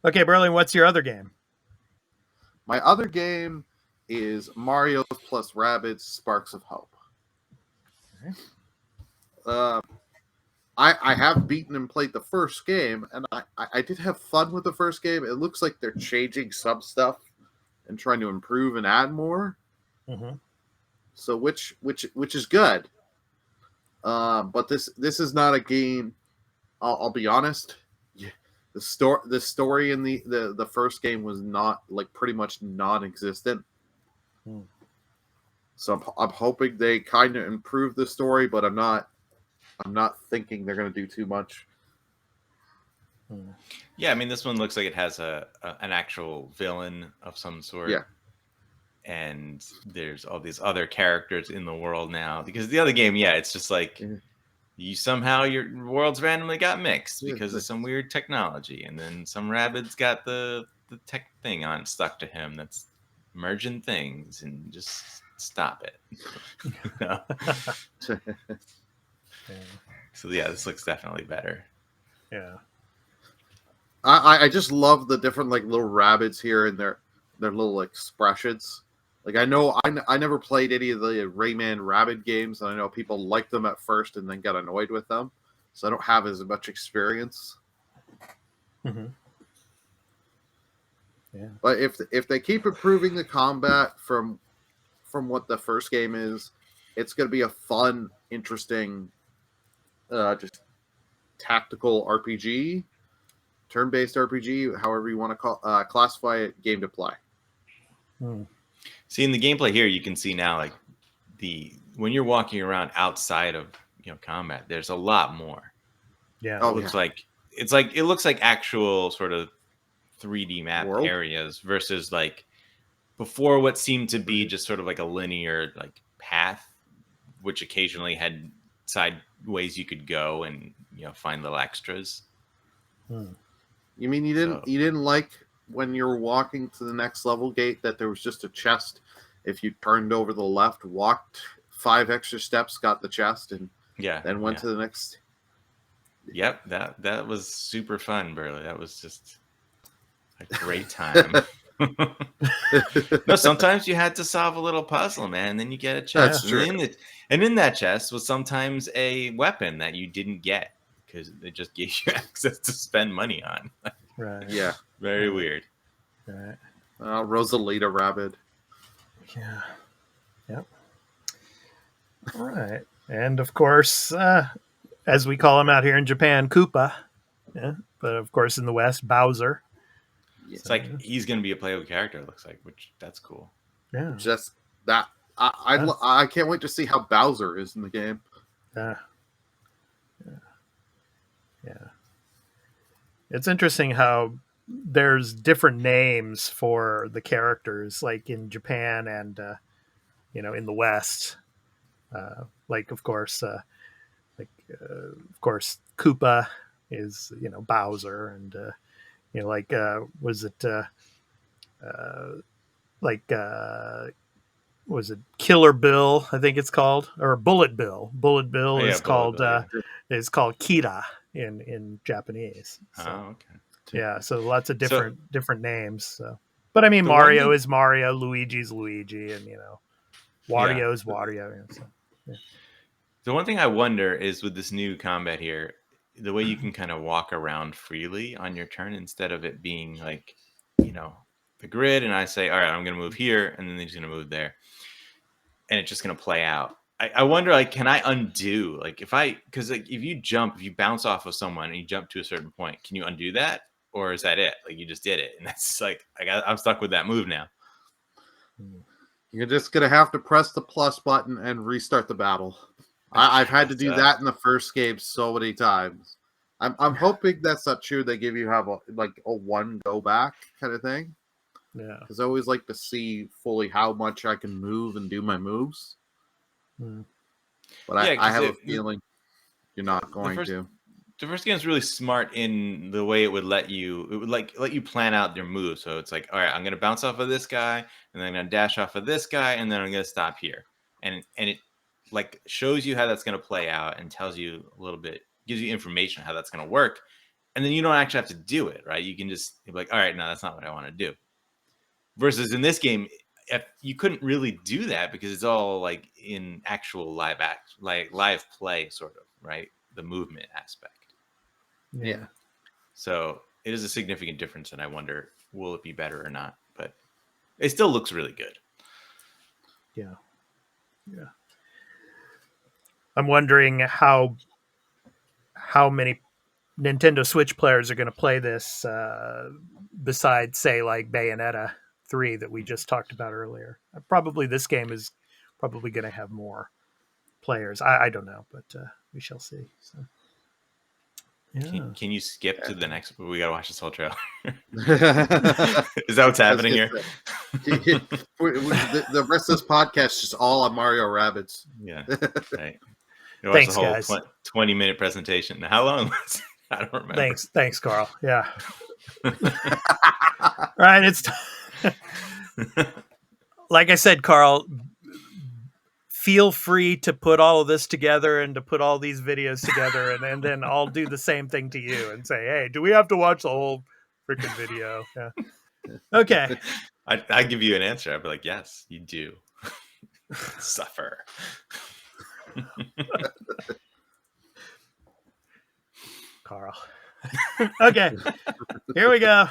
Okay, Berlin, what's your other game? My other game is Mario plus Rabbids Sparks of Hope. Okay. I have beaten and played the first game, and I did have fun with the first game. It looks like they're changing some stuff and trying to improve and add more. Mm-hmm. So which is good. But this is not a game. I'll be honest. The story in the first game was not pretty much non-existent. So I'm hoping they kind of improve the story, but I'm not thinking they're going to do too much. Yeah, I mean, this one looks like it has an actual villain of some sort. Yeah. And there's all these other characters in the world now. Because the other game, it's just like your worlds randomly got mixed because of some weird technology. And then some rabbits got the tech thing stuck to him that's merging things, and just stop it. So this looks definitely better. Yeah. I just love the different little rabbits here and their little expressions. Like I know I never played any of the Rayman Rabbids games, and I know people liked them at first and then got annoyed with them. So I don't have as much experience. Mm-hmm. Yeah. But if they keep improving the combat from what the first game is, it's going to be a fun, interesting, just tactical RPG, turn-based RPG, however you want to classify it, game to play. See, in the gameplay here, you can see now, when you're walking around outside of combat, there's a lot more. Yeah, it looks like actual sort of 3D map world areas versus before what seemed to be just sort of like a linear path, which occasionally had side ways you could go and find little extras. You mean you didn't like when you were walking to the next level gate that there was just a chest? If you turned over the left, walked 5 extra steps, got the chest, and then went to the next. Yep, that was super fun, Burley. That was just a great time. No, sometimes you had to solve a little puzzle, man, and then you get a chest. That's true. And in that chest was sometimes a weapon that you didn't get because they just gave you access to spend money on. Right. Yeah. Very weird. Right. Rosalita Rabbit. Yeah. Yep. All right. And of course, as we call him out here in Japan, Koopa. Yeah. But of course, in the West, Bowser. It's like he's going to be a playable character, it looks like, which that's cool. Yeah. Just that. I can't wait to see how Bowser is in the game. Yeah. It's interesting how there's different names for the characters, like in Japan and in the West. Like of course, Koopa is Bowser, and was it Killer Bill? I think it's called, or Bullet Bill. Bullet Bill is called Kira in Japanese. So, okay. Yeah, so lots of different names. So, but I mean, Mario is Mario, Luigi's Luigi, and Wario is Wario. So, yeah. The one thing I wonder is with this new combat here, the way you can kind of walk around freely on your turn instead of it being like, the grid, and I say, all right, I'm going to move here, and then he's going to move there, and it's just going to play out. I wonder, like, can I undo? Like, because if you bounce off of someone and you jump to a certain point, can you undo that? Or is that it? Like, you just did it, and that's like, I'm stuck with that move now. You're just going to have to press the plus button and restart the battle. I've had to do that in the first game so many times. I'm hoping that's not true. They give you a one go back kind of thing. Yeah. Because I always like to see fully how much I can move and do my moves. But I have a feeling you're not going to. The first game is really smart in the way it would let you plan out your moves. So it's like, all right, I'm going to bounce off of this guy, and then I'm going to dash off of this guy, and then I'm going to stop here. And it like shows you how that's going to play out and tells you a little bit, gives you information on how that's going to work. And then you don't actually have to do it, right? You can just be like, all right, no, that's not what I want to do. Versus in this game, you couldn't really do that because it's all like in actual live play, sort of, right? The movement aspect. Yeah. So it is a significant difference, and I wonder, will it be better or not? But it still looks really good. Yeah. Yeah. I'm wondering how many Nintendo Switch players are going to play this besides, say, like Bayonetta 3 that we just talked about earlier. Probably this game is probably going to have more players. I don't know, but we shall see. So, yeah. Can you skip to the next? We got to watch this whole trailer. Is that what's happening here? The rest of this podcast is just all on Mario Rabbids. Yeah, right. Thanks, the whole guys. 20-minute presentation. How long was it? I don't remember. Thanks, Carl. Yeah. All right, it's like I said, Carl. Feel free to put all of this together and to put all these videos together, and then I'll do the same thing to you and say, hey, do we have to watch the whole freaking video? Yeah. Okay. I give you an answer. I'd be like, yes, you do. Suffer. Carl. Okay. Here we go.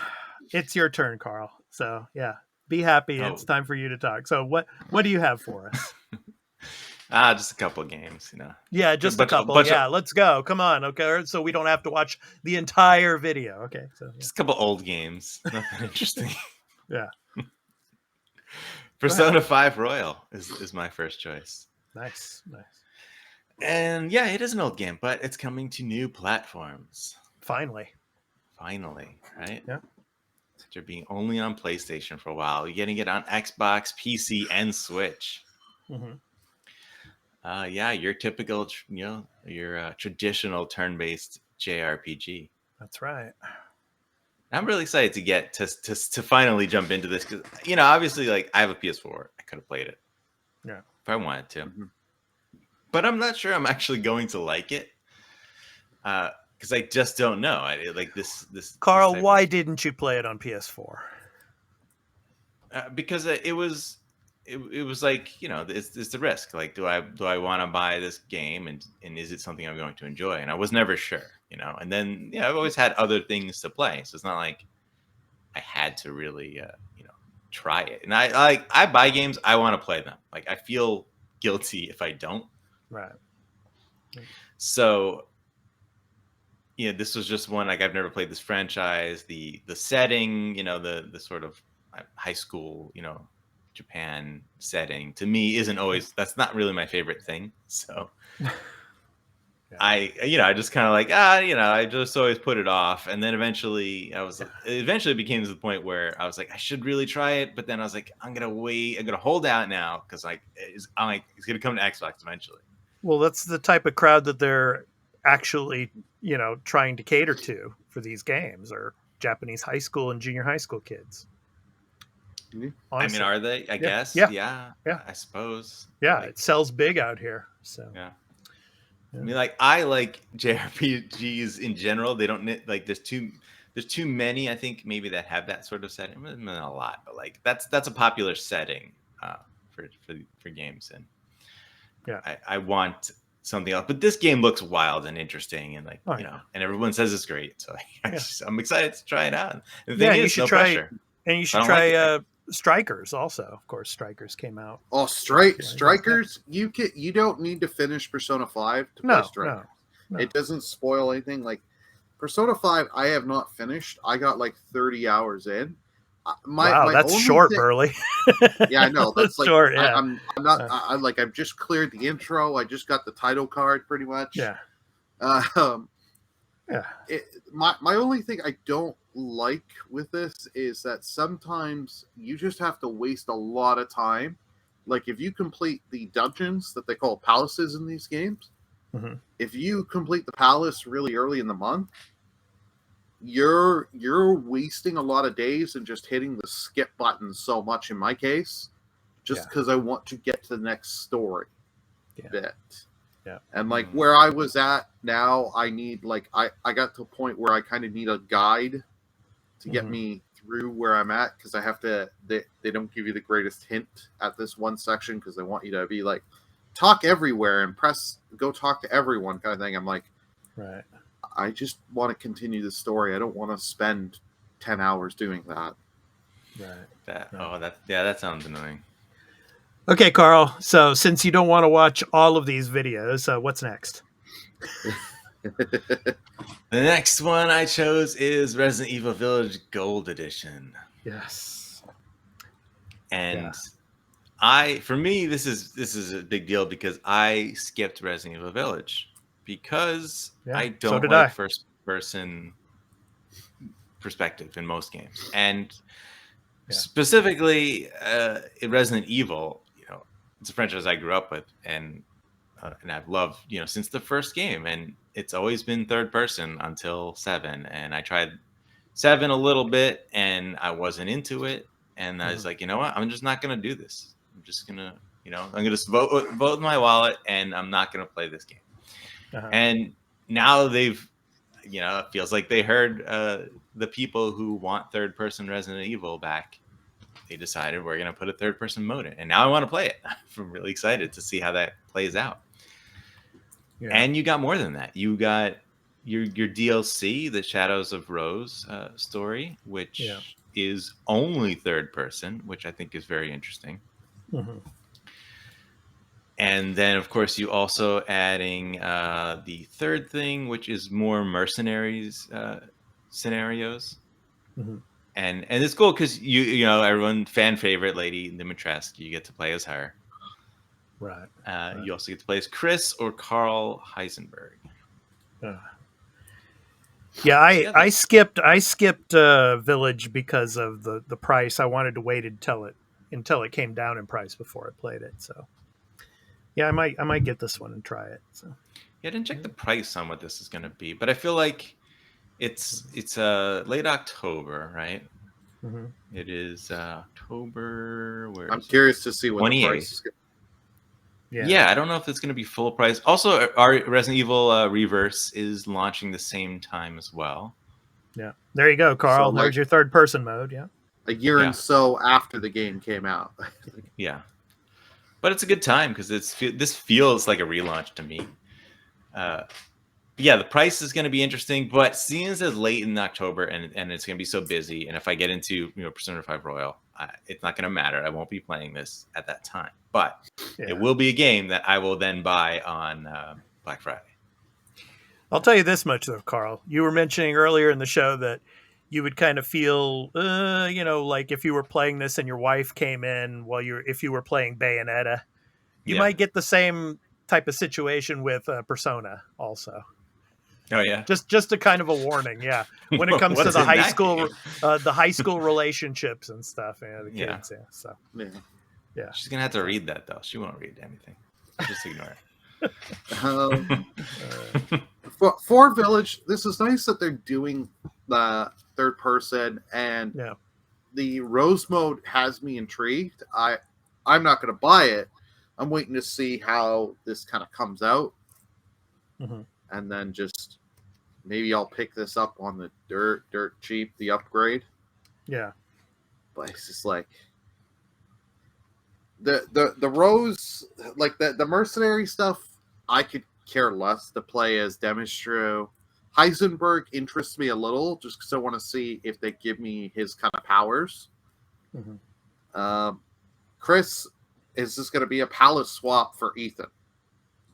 It's your turn, Carl. So yeah, be happy. It's time for you to talk. So what do you have for us? Just a couple of games, Yeah, just a couple. Let's go. Come on, okay. So we don't have to watch the entire video. Okay, so just a couple old games. Nothing interesting. Yeah. Persona 5 Royal is my first choice. Nice. And yeah, it is an old game, but it's coming to new platforms. Finally, right? Yeah. After being only on PlayStation for a while, you're getting it on Xbox, PC, and Switch. Mm-hmm. Your typical, your traditional turn-based JRPG. That's right. I'm really excited to get to finally jump into this because obviously like I have a PS4, I could have played it, if I wanted to, but I'm not sure I'm actually going to like it because I just don't know. I like this. Carl, why didn't you play it on PS4? Because it was like it's the risk. Like, do I want to buy this game and is it something I'm going to enjoy? And I was never sure, And then I've always had other things to play, so it's not like I had to really try it. And I buy games, I want to play them. Like I feel guilty if I don't. Right. So this was just one, like I've never played this franchise. The setting, the sort of high school, Japan setting to me isn't always, that's not really my favorite thing. So I just kind of like, I just always put it off. And then eventually it became to the point where I was like, I should really try it. But then I was like, I'm going to wait. I'm going to hold out now. Cause it's going to come to Xbox eventually. Well, that's the type of crowd that they're actually, trying to cater to for these games, or Japanese high school and junior high school kids. Honestly. I mean, are they? I guess. Yeah. I suppose. Yeah, it sells big out here. So yeah. I mean, like I like JRPGs in general. They don't like there's too many. I think maybe that have that sort of setting. Not a lot, but like that's a popular setting for games, and I want something else. But this game looks wild and interesting, and and everyone says it's great. So I'm excited to try it out. And the thing is, you should try. Pressure. And you should try Strikers also. Of course, Strikers came out. Oh, Strikers! You don't need to finish Persona 5 to play Strikers. No. It doesn't spoil anything. Like Persona 5, I have not finished. I got like 30 hours in. Wow, that's short, Burley. Yeah, I know. That's like short. Yeah. I'm not. I've just cleared the intro. I just got the title card, pretty much. Yeah. My only thing I don't like with this is that sometimes you just have to waste a lot of time. Like if you complete the dungeons that they call palaces in these games, if you complete the palace really early in the month, you're wasting a lot of days and just hitting the skip button so much in my case, just because I want to get to the next story bit. Yeah. And like where I was at now, I need I got to a point where I kind of need a guide to get me through where I'm at, because I have to, they don't give you the greatest hint at this one section because they want you to be like, talk everywhere and go talk to everyone kind of thing. I'm like, right. I just want to continue the story. I don't want to spend 10 hours doing that. Right. That sounds annoying. Okay, Carl. So since you don't want to watch all of these videos, what's next? The next one I chose is Resident Evil Village Gold Edition. Yes. And for me, this is a big deal because I skipped Resident Evil Village because I don't like first person perspective in most games. And specifically in Resident Evil, it's a franchise I grew up with and I've loved, since the first game, and it's always been third person until 7. And I tried 7 a little bit and I wasn't into it. And I was like, you know what? I'm just not going to do this. I'm just going to, I'm going to vote with my wallet and I'm not going to play this game. And now they've, it feels like they heard the people who want third person Resident Evil back. They decided we're going to put a third person mode in, and now I want to play it. I'm really excited to see how that plays out. Yeah. And you got more than that. You got your DLC, the Shadows of Rose story, which is only third person, which I think is very interesting. And then, of course, you also adding the third thing, which is more mercenaries scenarios. And it's cool because everyone fan favorite Lady Dimitrescu, you get to play as her. Right. You also get to play as Chris or Carl Heisenberg. I skipped Village because of the price. I wanted to wait until it came down in price before I played it. So I might get this one and try it. So I didn't check the price on what this is going to be, but I feel like It's late October, right? Mm-hmm. It is October. I'm curious to see what the 28th. price is. Yeah, I don't know if it's going to be full price. Also, our Resident Evil Reverse is launching the same time as well. Yeah, there you go, Carl. So, There's your third person mode. Yeah, a year and so after the game came out. Yeah, but it's a good time because this feels like a relaunch to me. Yeah, the price is going to be interesting, but seeing as it's late in October and it's going to be so busy, and if I get into Persona 5 Royal, it's not going to matter. I won't be playing this at that time, but it will be a game that I will then buy on Black Friday. I'll tell you this much though, Carl. You were mentioning earlier in the show that you would kind of feel, like if you were playing this and your wife came in if you were playing Bayonetta, you might get the same type of situation with Persona also. Oh yeah, just a kind of a warning, yeah. When it comes to the high school relationships and stuff, the kids, So yeah, she's gonna have to read that though. She won't read anything. Just ignore it. For Village, this is nice that they're doing the third person, and the Rose mode has me intrigued. I'm not going to buy it. I'm waiting to see how this kind of comes out, and then just maybe I'll pick this up on the dirt cheap, the upgrade. Yeah, but it's just like the Rose, like the mercenary stuff. I could care less to play as Demonstro. Heisenberg interests me a little just because I want to see if they give me his kind of powers. Chris is just going to be a palette swap for Ethan.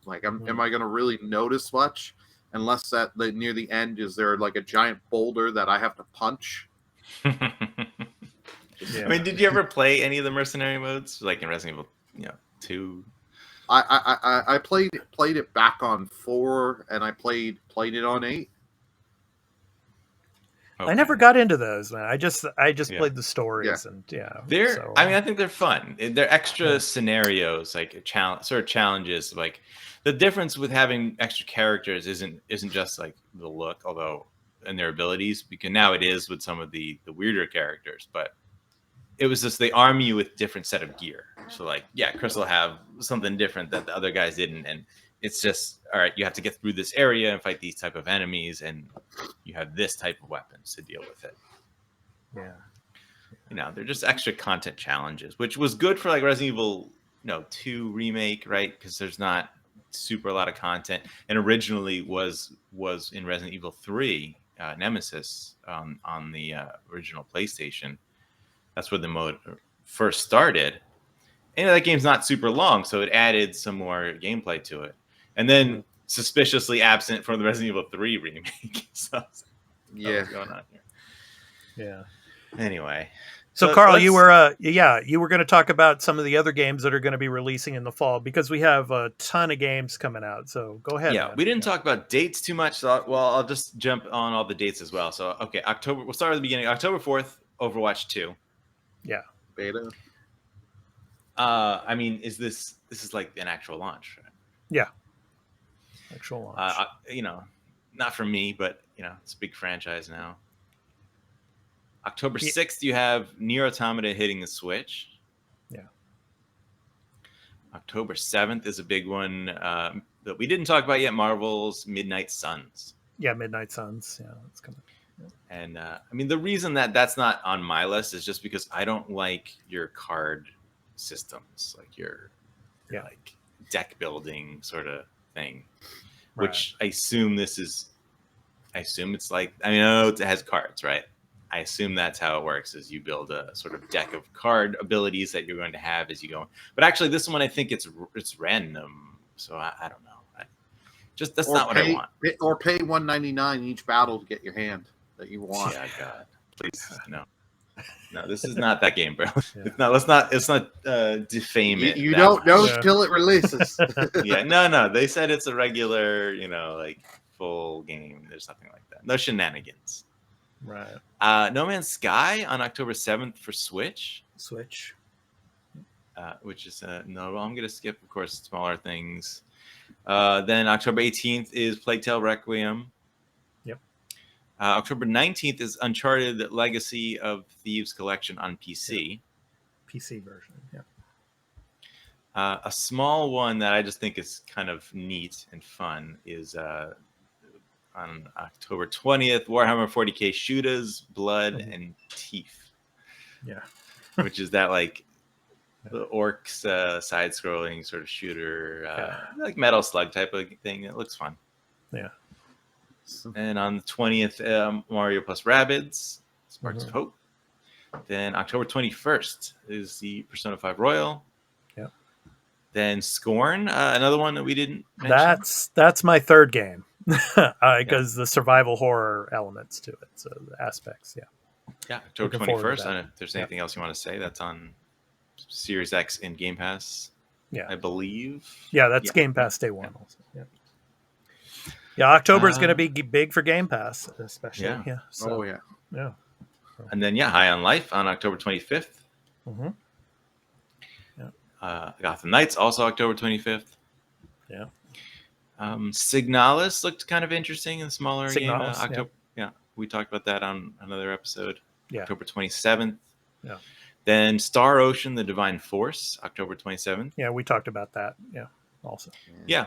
Like, am I going to really notice much? Unless near the end, is there like a giant boulder that I have to punch? I mean, did you ever play any of the mercenary modes, like in Resident Evil 2? I played it back on 4, and I played it on 8. Okay. I never got into those, man. I just played the stories, and I think they're fun. They're extra scenarios, like challenges. Like the difference with having extra characters isn't just like the look, and their abilities, because now it is with some of the weirder characters, but it was just they arm you with different set of gear. So like, Chris will have something different that the other guys didn't, and it's just, all right, you have to get through this area and fight these type of enemies, and you have this type of weapons to deal with it. Yeah. They're just extra content challenges, which was good for like Resident Evil 2 remake, right? Because there's not super a lot of content, and originally was in Resident Evil 3 Nemesis on the original PlayStation. That's where the mode first started. And that game's not super long, so it added some more gameplay to it. And then suspiciously absent from the Resident Evil 3 remake. So what's going on here? Yeah. Anyway. So Carl, you were going to talk about some of the other games that are going to be releasing in the fall, because we have a ton of games coming out. So go ahead. Yeah, man. we didn't talk about dates too much. So I'll just jump on all the dates as well. So October. We'll start at the beginning. October 4th, Overwatch 2. Yeah. Beta. I mean, this is like an actual launch, right? Yeah. Actual launch. Not for me, but it's a big franchise now. October 6th, you have Nier Automata hitting the Switch. Yeah. October 7th is a big one that we didn't talk about yet. Marvel's Midnight Suns. Yeah, Midnight Suns. Yeah, that's coming. And I mean, the reason that's not on my list is just because I don't like your card systems, like your like deck building sort of thing, which I assume it's like, I know it has cards, right? I assume that's how it works, is you build a sort of deck of card abilities that you're going to have as you go. But actually this one, I think it's random. So I don't know. That's not what I want. Or pay $1.99 each battle to get your hand that you want. Yeah, God, please, no, this is not that game, bro. Yeah. Let's not defame it. You don't know till it releases. Yeah, no. They said it's a regular, like full game. There's nothing like that. No shenanigans. Right. No Man's Sky on October 7th for Switch. Which is no. I'm gonna skip, of course, smaller things. Then October 18th is Plague Tale Requiem. Yep. October 19th is Uncharted Legacy of Thieves Collection on PC. PC version, yeah. A small one that I just think is kind of neat and fun is on October 20th, Warhammer 40k Shooters, Blood and Teeth. Yeah. Which is that like the orcs side-scrolling sort of shooter, like Metal Slug type of thing. It looks fun. Yeah. And on the 20th, Mario plus Rabbids, Sparks of Hope. Then October 21st is the Persona 5 Royal. Yeah. Then Scorn, another one that we didn't mention. That's my third game. Because the survival horror elements to it, so the aspects, Yeah, October 21st. I don't know if there's anything else you want to say. That's on Series X in Game Pass, I believe. Yeah, that's Game Pass day one also. Yeah, October is going to be big for Game Pass, especially. Yeah. So, yeah. And then, High on Life on October 25th. Mm-hmm. Gotham Knights, also October 25th. Yeah. Signalis looked kind of interesting and smaller game. October. Yeah, we talked about that on another episode. Yeah. October 27th. Yeah. Then Star Ocean: The Divine Force, October 27th. Yeah, we talked about that. Yeah, also. Yeah.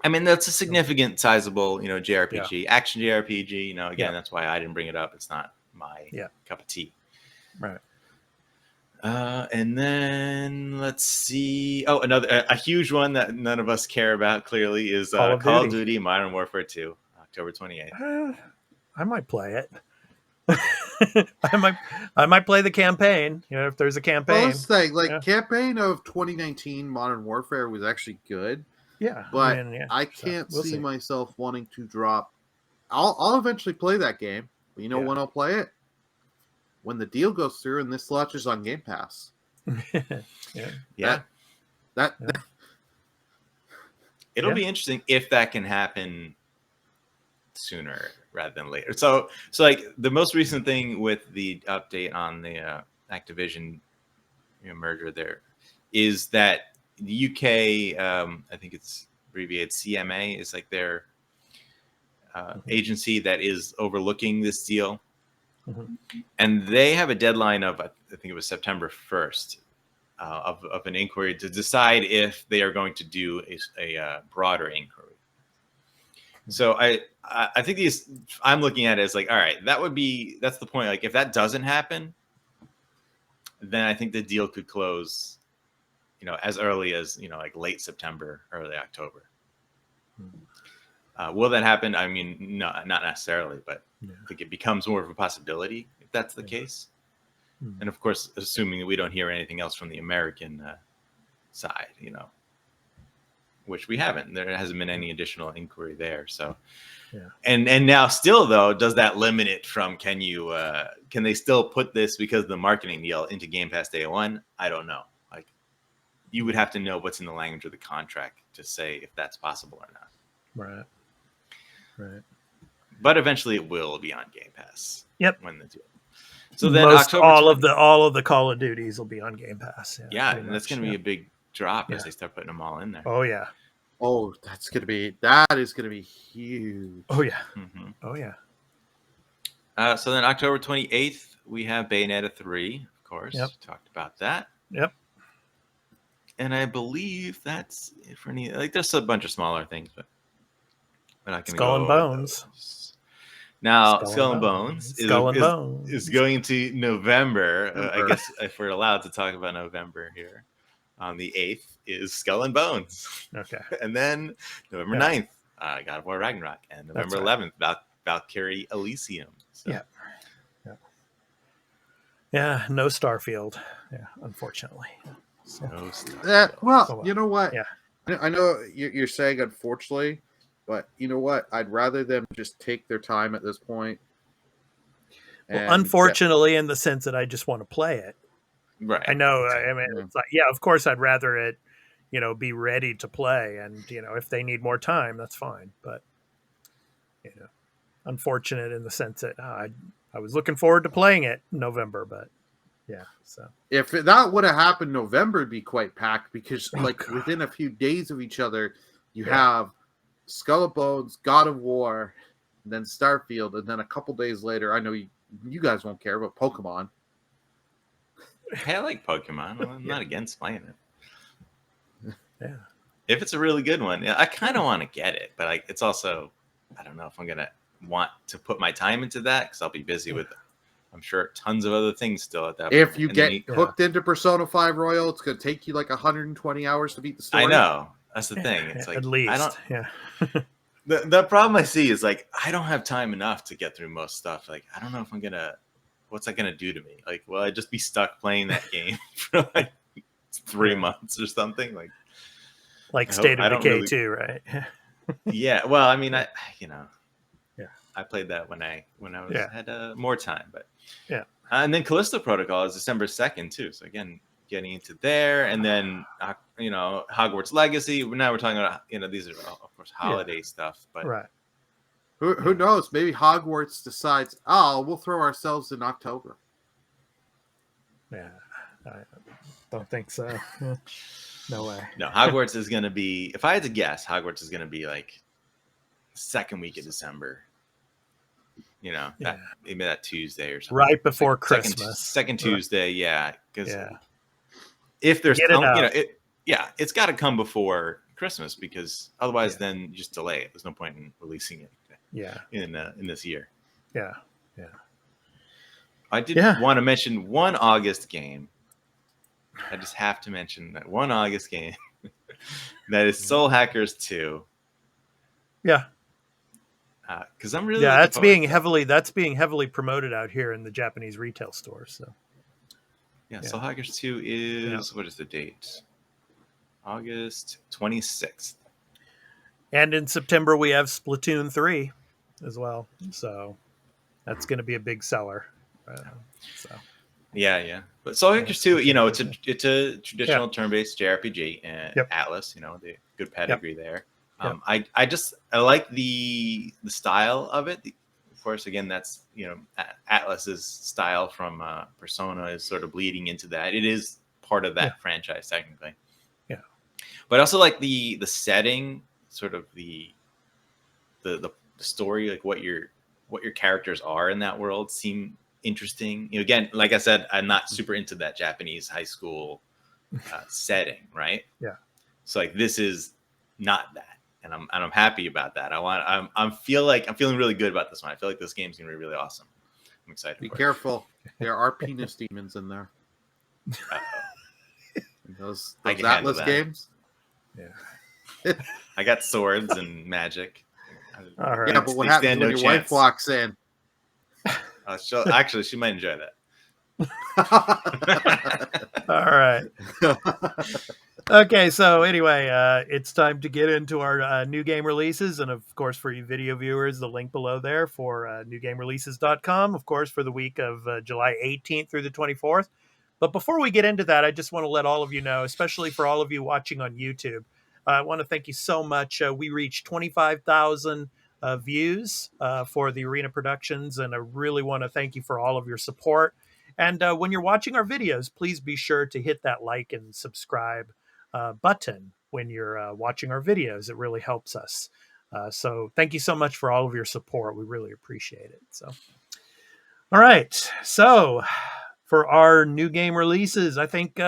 I mean, that's a significant, sizable, JRPG, action JRPG. Again, that's why I didn't bring it up. It's not my cup of tea. Right. And then let's see. Oh, a huge one that none of us care about clearly is Call of Duty Modern Warfare 2, October 28th. I might play it. I might play the campaign. If there's a campaign. Well, let's say, campaign of 2019 Modern Warfare was actually good. Yeah, but I can't see myself wanting to drop. I'll eventually play that game. But you know when I'll play it? When the deal goes through and this launches on Game Pass. It'll be interesting if that can happen sooner rather than later. So like the most recent thing with the update on the Activision merger there is that the UK, I think it's abbreviated CMA, is like their agency that is overlooking this deal. And they have a deadline of, I think it was September 1st, of an inquiry to decide if they are going to do a broader inquiry. So I think I'm looking at it as like, all right, that's the point. Like if that doesn't happen, then I think the deal could close, as early as, like late September, early October. Will that happen? I mean, no, not necessarily, but I think it becomes more of a possibility if that's the case. And of course, assuming that we don't hear anything else from the American side, which we haven't. There hasn't been any additional inquiry there. So, and now still though, does that limit it from can they still put this because of the marketing deal into Game Pass day one? I don't know. Like you would have to know what's in the language of the contract to say if that's possible or not. Right. But eventually it will be on Game Pass. Yep. When the deal. So then all of the Call of Duties will be on Game Pass. Yeah, and that's going to be a big drop as they start putting them all in there. Oh yeah. Oh, that is gonna be huge. Oh yeah. Mm-hmm. Oh yeah. So then October 28th we have Bayonetta 3, of course. Yep. Talked about that. Yep. And I believe that's it for any. Like there's a bunch of smaller things, but we're not going to go. Skull and Bones. Now, Skull and Bones is going to November. I guess if we're allowed to talk about November here, on the 8th is Skull and Bones. Okay. And then November 9th, God of War Ragnarok. And November 11th, Valkyrie Elysium. So. Yeah, no Starfield. Yeah, unfortunately. So. No Starfield. You know what? Yeah. I know you're saying unfortunately, but you know what? I'd rather them just take their time at this point. Well, unfortunately, in the sense that I just want to play it. Right. I know. I mean, it's like, of course, I'd rather it, be ready to play. And, if they need more time, that's fine. But, unfortunate in the sense that I was looking forward to playing it in November, but so. If that would have happened November, it'd be quite packed because within a few days of each other, you have Skull and Bones, God of War, and then Starfield, and then a couple days later, I know you guys won't care, but Pokemon. Hey, I like Pokemon. I'm not against playing it. Yeah. If it's a really good one, I kind of want to get it, but it's also, I don't know if I'm going to want to put my time into that because I'll be busy with, I'm sure, tons of other things still at that point. If you get hooked into Persona 5 Royal, it's going to take you like 120 hours to beat the story. I know. That's the thing. It's like, at least. I don't, yeah. the problem I see is like, I don't have time enough to get through most stuff. Like, I don't know if I'm going to, what's that going to do to me? Like, will I just be stuck playing that game for like 3 months or something? Like State of Decay 2, right? Yeah. Well, I mean, yeah, I played that when I had more time, but yeah. And then Callisto Protocol is December 2nd too. So again, getting into there, and then Hogwarts Legacy. Now we're talking about these are of course holiday stuff, but right. Who knows? Maybe Hogwarts decides, we'll throw ourselves in October. Yeah, I don't think so. No way. No, Hogwarts is going to be, if I had to guess, Hogwarts is going to be like second week of December. Maybe that Tuesday or something. Right before Christmas. Second Tuesday, yeah. Because if there's, it's got to come before Christmas because otherwise then you just delay it. There's no point in releasing it. In this year. Yeah. I did want to mention one August game. I just have to mention that one August game that is Soul Hackers 2. Yeah. Because I'm really that's being heavily promoted out here in the Japanese retail stores. So Soul Hackers 2 is what is the date? August 26th. And in September we have Splatoon 3 as well. So that's going to be a big seller. Yeah. But Soul Hackers 2, it's a traditional turn-based JRPG and Atlas, the good pedigree there. I like the style of it. Of course, again, that's Atlas's style from Persona is sort of bleeding into that. It is part of that franchise technically. Yeah. But also like the setting, sort of the story, like what your characters are in that world seem interesting. Again, like I said, I'm not super into that Japanese high school setting, right? Yeah. So like this is not that, and I'm happy about that. I'm feeling really good about this one. I feel like this game's gonna be really awesome. I'm excited. Be careful, there are penis demons in there. Those Atlas games. Yeah. I got swords and magic. All right. Yeah, but what happens when your wife walks in? She might enjoy that. All right. Okay, so anyway, it's time to get into our new game releases. And of course, for you video viewers, the link below there for newgamereleases.com, of course, for the week of July 18th through the 24th. But before we get into that, I just want to let all of you know, especially for all of you watching on YouTube, I want to thank you so much. We reached 25,000 views for the Arena Productions, and I really want to thank you for all of your support. And when you're watching our videos, please be sure to hit that like and subscribe button when you're watching our videos. It really helps us. So thank you so much for all of your support. We really appreciate it. So, all right. So for our new game releases, I think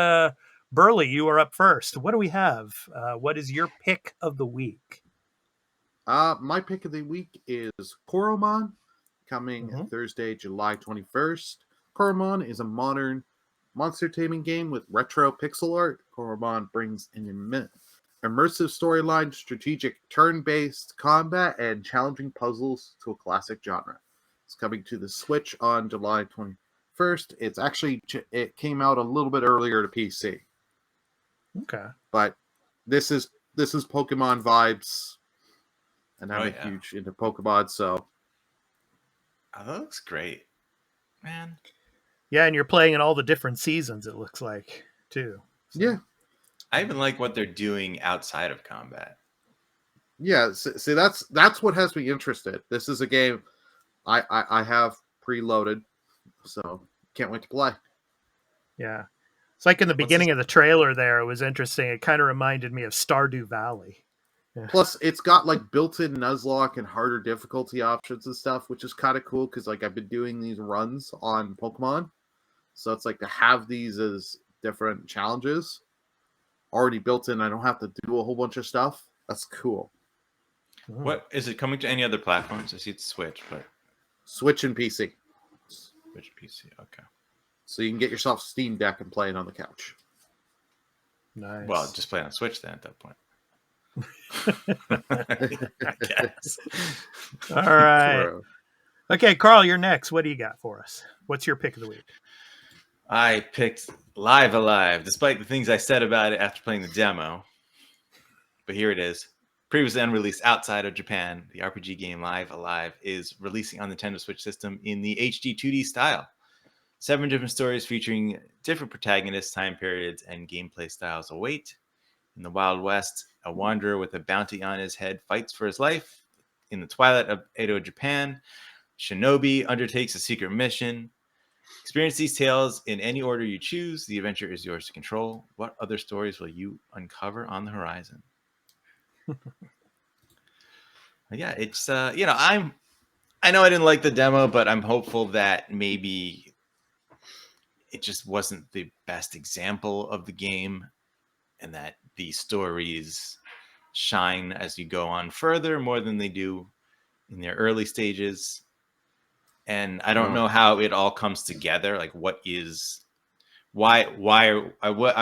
Burley, you are up first. What do we have? What is your pick of the week? My pick of the week is Koromon, coming Thursday, July 21st. Koromon is a modern monster taming game with retro pixel art. Koromon brings an immersive storyline, strategic turn-based combat, and challenging puzzles to a classic genre. It's coming to the Switch on July 21st. It came out a little bit earlier to PC. Okay. But this is Pokemon vibes. And I'm huge into Pokemon, so. Oh, that looks great, man. Yeah, and you're playing in all the different seasons, it looks like, too. So. Yeah. I even like what they're doing outside of combat. Yeah, see, that's what has me interested. This is a game I have preloaded, so can't wait to play. Yeah. It's like in the beginning of the trailer there, it was interesting. It kind of reminded me of Stardew Valley. Yeah. Plus, it's got like built-in Nuzlocke and harder difficulty options and stuff, which is kind of cool because like I've been doing these runs on Pokemon, so it's like to have these as different challenges already built in. I don't have to do a whole bunch of stuff. That's cool. What is it coming to any other platforms? I see it's Switch, but Switch and PC. Switch PC. Okay. So you can get yourself Steam Deck and play it on the couch. Nice. Well, just play on Switch then at that point. I guess. All right. Bro. Okay, Carl, you're next. What do you got for us? What's your pick of the week? I picked Live Alive, despite the things I said about it after playing the demo. But here it is. Previously unreleased outside of Japan, the RPG game Live Alive is releasing on the Nintendo Switch system in the HD 2D style. 7 different stories featuring different protagonists, time periods, and gameplay styles await. In the Wild West, a wanderer with a bounty on his head fights for his life. In the twilight of Edo, Japan, Shinobi undertakes a secret mission. Experience these tales in any order you choose. The adventure is yours to control. What other stories will you uncover on the horizon? Yeah, it's I know I didn't like the demo, but I'm hopeful that maybe it just wasn't the best example of the game, and that the stories shine as you go on further more than they do in their early stages. And I don't know how it all comes together. Like, I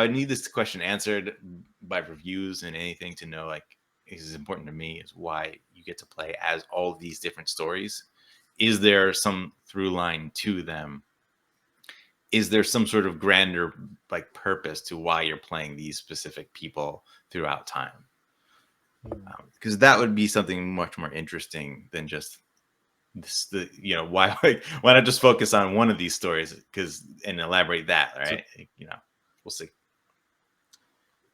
need this question answered by reviews and anything to know, like, is important to me is why you get to play as all these different stories. Is there some through line to them? Is there some sort of grander like purpose to why you're playing these specific people throughout time? Because that would be something much more interesting than just this. Why not just focus on one of these stories and elaborate that, right? We'll see.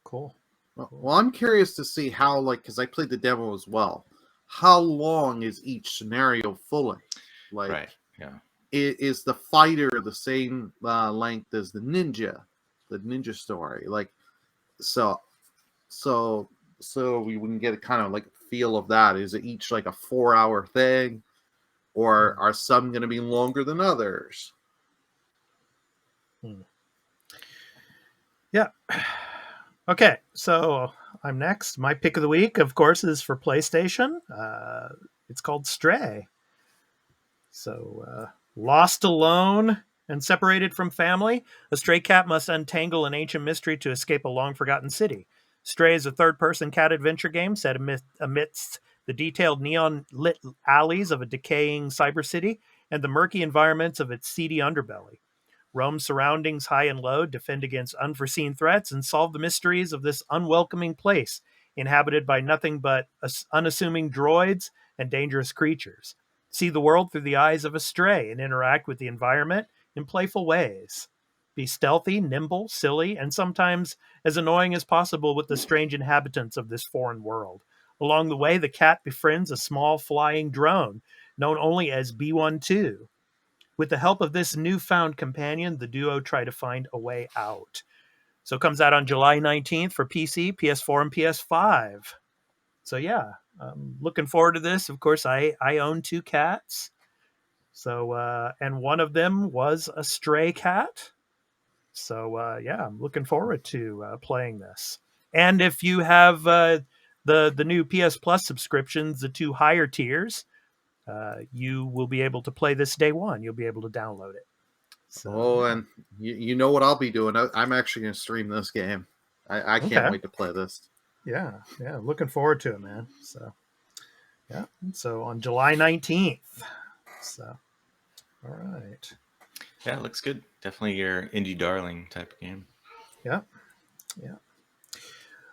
Cool. Well, I'm curious to see how, like, because I played the demo as well. How long is each scenario fully? Like, right. Yeah. Is the fighter the same length as the ninja story? Like, so we wouldn't get a kind of like feel of that. Is it each like a 4-hour thing, or are some going to be longer than others? Yeah. Okay, so I'm next. My pick of the week, of course, is for PlayStation. It's called Stray. So, lost alone and separated from family, a stray cat must untangle an ancient mystery to escape a long-forgotten city. Stray is a third-person cat adventure game set amidst the detailed neon-lit alleys of a decaying cyber city and the murky environments of its seedy underbelly. Roam surroundings high and low, defend against unforeseen threats, and solve the mysteries of this unwelcoming place, inhabited by nothing but unassuming droids and dangerous creatures. See the world through the eyes of a stray and interact with the environment in playful ways. Be stealthy, nimble, silly, and sometimes as annoying as possible with the strange inhabitants of this foreign world. Along the way, the cat befriends a small flying drone known only as B-12. With the help of this newfound companion, the duo try to find a way out. So it comes out on July 19th for PC, PS4, and PS5. So yeah, I'm looking forward to this. Of course, I own 2 cats. So, and one of them was a stray cat. So yeah, I'm looking forward to playing this. And if you have the new PS Plus subscriptions, the 2 higher tiers, you will be able to play this day one. You'll be able to download it. So, and you know what I'll be doing? I'm actually going to stream this game. I can't wait to play this. Yeah, looking forward to it, man. So, yeah, so on July 19th. So, all right. Yeah, it looks good. Definitely your indie darling type of game. Yeah.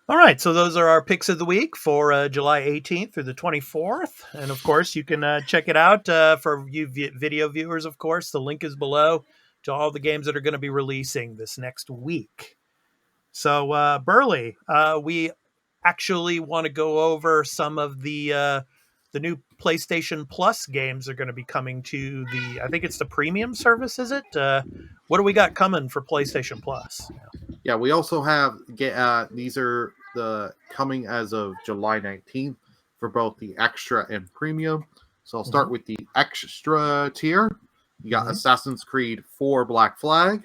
All right, so those are our picks of the week for July 18th through the 24th. And, of course, you can check it out for you video viewers, of course. The link is below to all the games that are going to be releasing this next week. So, Burley, we actually want to go over some of the new PlayStation Plus games are going to be coming to I think it's the premium service, is it? What do we got coming for PlayStation Plus? Yeah, we also have these are coming as of July 19th for both the extra and premium. So I'll start with the extra tier. You got Assassin's Creed 4 Black Flag,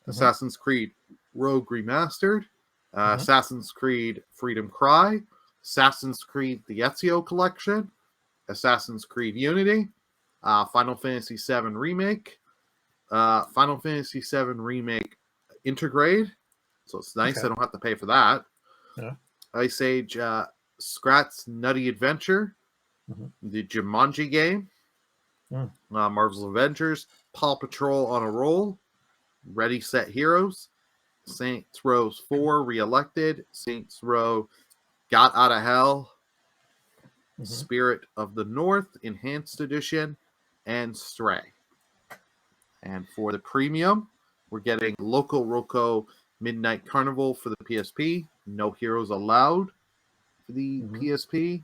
Assassin's Creed Rogue Remastered, Assassin's Creed Freedom Cry, Assassin's Creed The Ezio Collection, Assassin's Creed Unity, Final Fantasy VII Remake, Final Fantasy VII Remake Intergrade. So it's nice. I don't have to pay for that. Yeah. Ice Age Scrat's Nutty Adventure, the Jumanji game, Marvel's Avengers, Paw Patrol on a Roll, Ready Set Heroes, Saints Row 4 Reelected, Saints Row Got Out of Hell, Spirit of the North Enhanced Edition, and Stray. And for the premium, we're getting Loco Roco Midnight Carnival for the PSP, No Heroes Allowed for the PSP.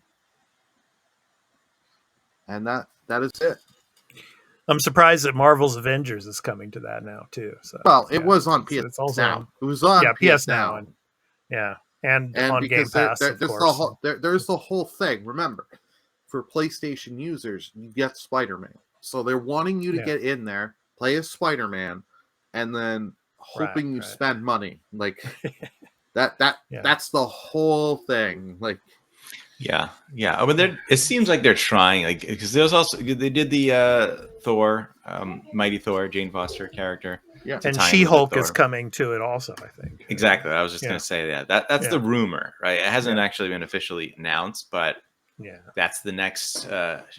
And that is it. I'm surprised that Marvel's Avengers is coming to that now too. So, well, it was on PS it's also Now. It was on PS Now. And on Game Pass. There's the whole thing. Remember, for PlayStation users, you get Spider-Man. So they're wanting you to get in there, play as Spider-Man, and then hoping you spend money. Like that's the whole thing. Like I mean, it seems like they're trying, like, because there's also, they did the Thor, Mighty Thor, Jane Foster character. Yeah, and She-Hulk is coming to it also, I think. Exactly. I was just going to say that's the rumor, right? It hasn't actually been officially announced, but that's the next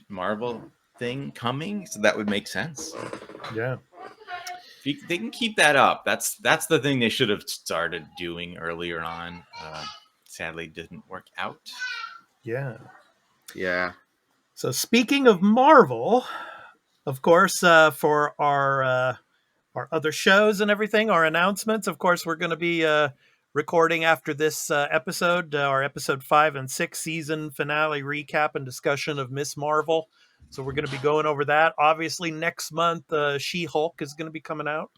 Marvel thing coming, so that would make sense. Yeah. If they can keep that up, that's the thing they should have started doing earlier on. Sadly, didn't work out. Yeah. So speaking of Marvel, of course, for our other shows and everything, our announcements, of course, we're going to be recording after this episode, our episode 5 and 6 season finale recap and discussion of Miss Marvel. So we're going to be going over that. Obviously, next month, She-Hulk is going to be coming out.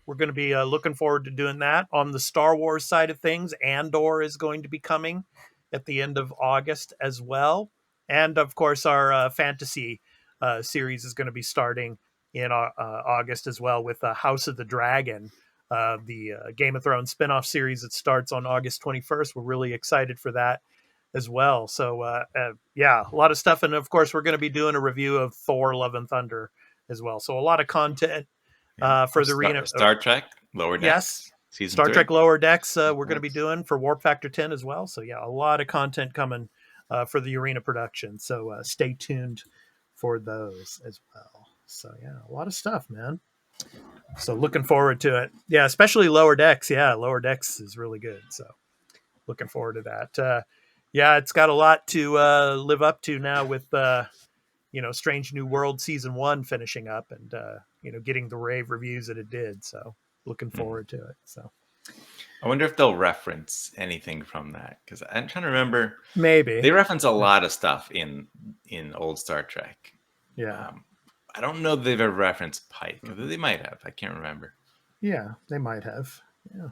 We're going to be looking forward to doing that. On the Star Wars side of things, Andor is going to be coming at the end of August as well. And, of course, our fantasy series is going to be starting in August as well with House of the Dragon, the Game of Thrones spinoff series that starts on August 21st. We're really excited for that as well. So, a lot of stuff. And, of course, we're going to be doing a review of Thor Love and Thunder as well. So a lot of content for the arena. Star Trek Lower Decks. Yes. Season Star 3. Trek Lower Decks we're going to be doing for Warp Factor 10 as well. So, a lot of content coming for the arena production. So stay tuned for those as well. So, a lot of stuff, man. So looking forward to it. Yeah, especially Lower Decks. Yeah, Lower Decks is really good. So looking forward to that. It's got a lot to live up to now with, Strange New World Season 1 finishing up and, getting the rave reviews that it did. So looking forward to it. So I wonder if they'll reference anything from that, because I'm trying to remember. Maybe. They reference a lot of stuff in old Star Trek. Yeah. I don't know that they've ever referenced Pike. They might have. I can't remember. Yeah, they might have. Yeah.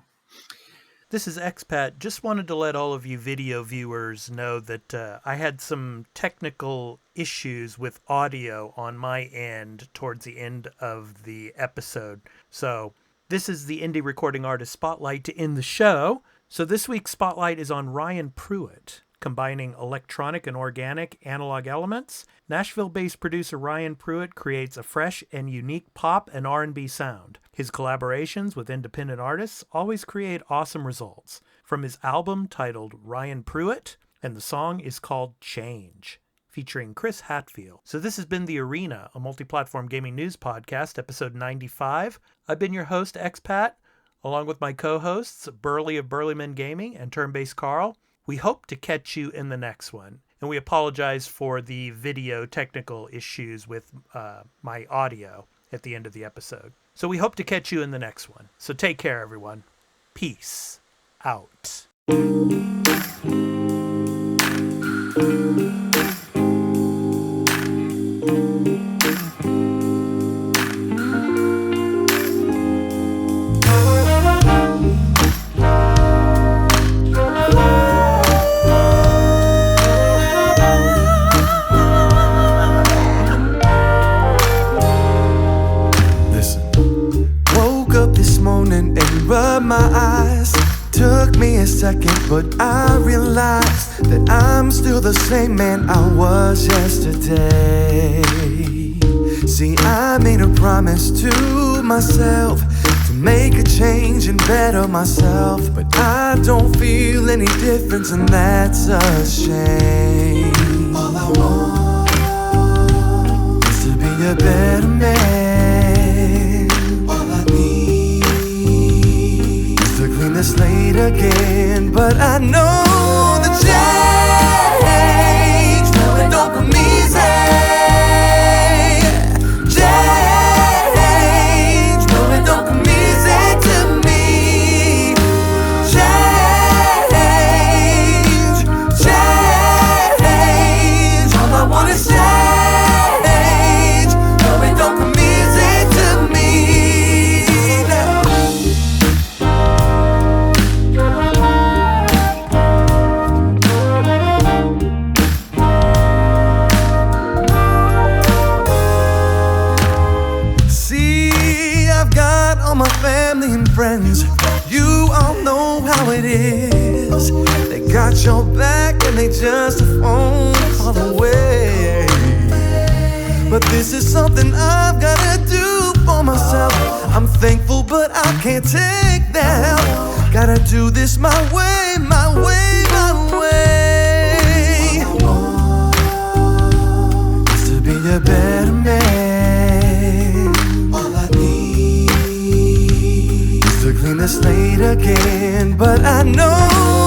This is Expat. Just wanted to let all of you video viewers know that I had some technical issues with audio on my end towards the end of the episode. So this is the Indie Recording Artist Spotlight to end the show. So this week's Spotlight is on Ryan Pruitt. Combining electronic and organic analog elements, Nashville-based producer Ryan Pruitt creates a fresh and unique pop and R&B sound. His collaborations with independent artists always create awesome results. From his album titled Ryan Pruitt, and the song is called Change, featuring Chris Hatfield. So this has been The Arena, a Multiplatform Gaming News Podcast, episode 95. I've been your host, Expat, along with my co-hosts, Burley of Burleyman Gaming and Turn-Based Carl. We hope to catch you in the next one, and we apologize for the video technical issues with my audio at the end of the episode. So we hope to catch you in the next one. So take care, everyone. Peace out. morning and rub my eyes. Took me a second, but I realized that I'm still the same man I was yesterday. See, I made a promise to myself to make a change and better myself, but I don't feel any difference, and that's a shame. All I want is to be a better man. All I need is to clean the slate again, but I know the change, no, it don't come easy. Friends, you all know how it is. They got your back and they just a phone call away. But this is something I've gotta do for myself. I'm thankful, but I can't take that help. Gotta do this my way, my way, my way. Just to be a better man. All I need to clean the slate again, but I know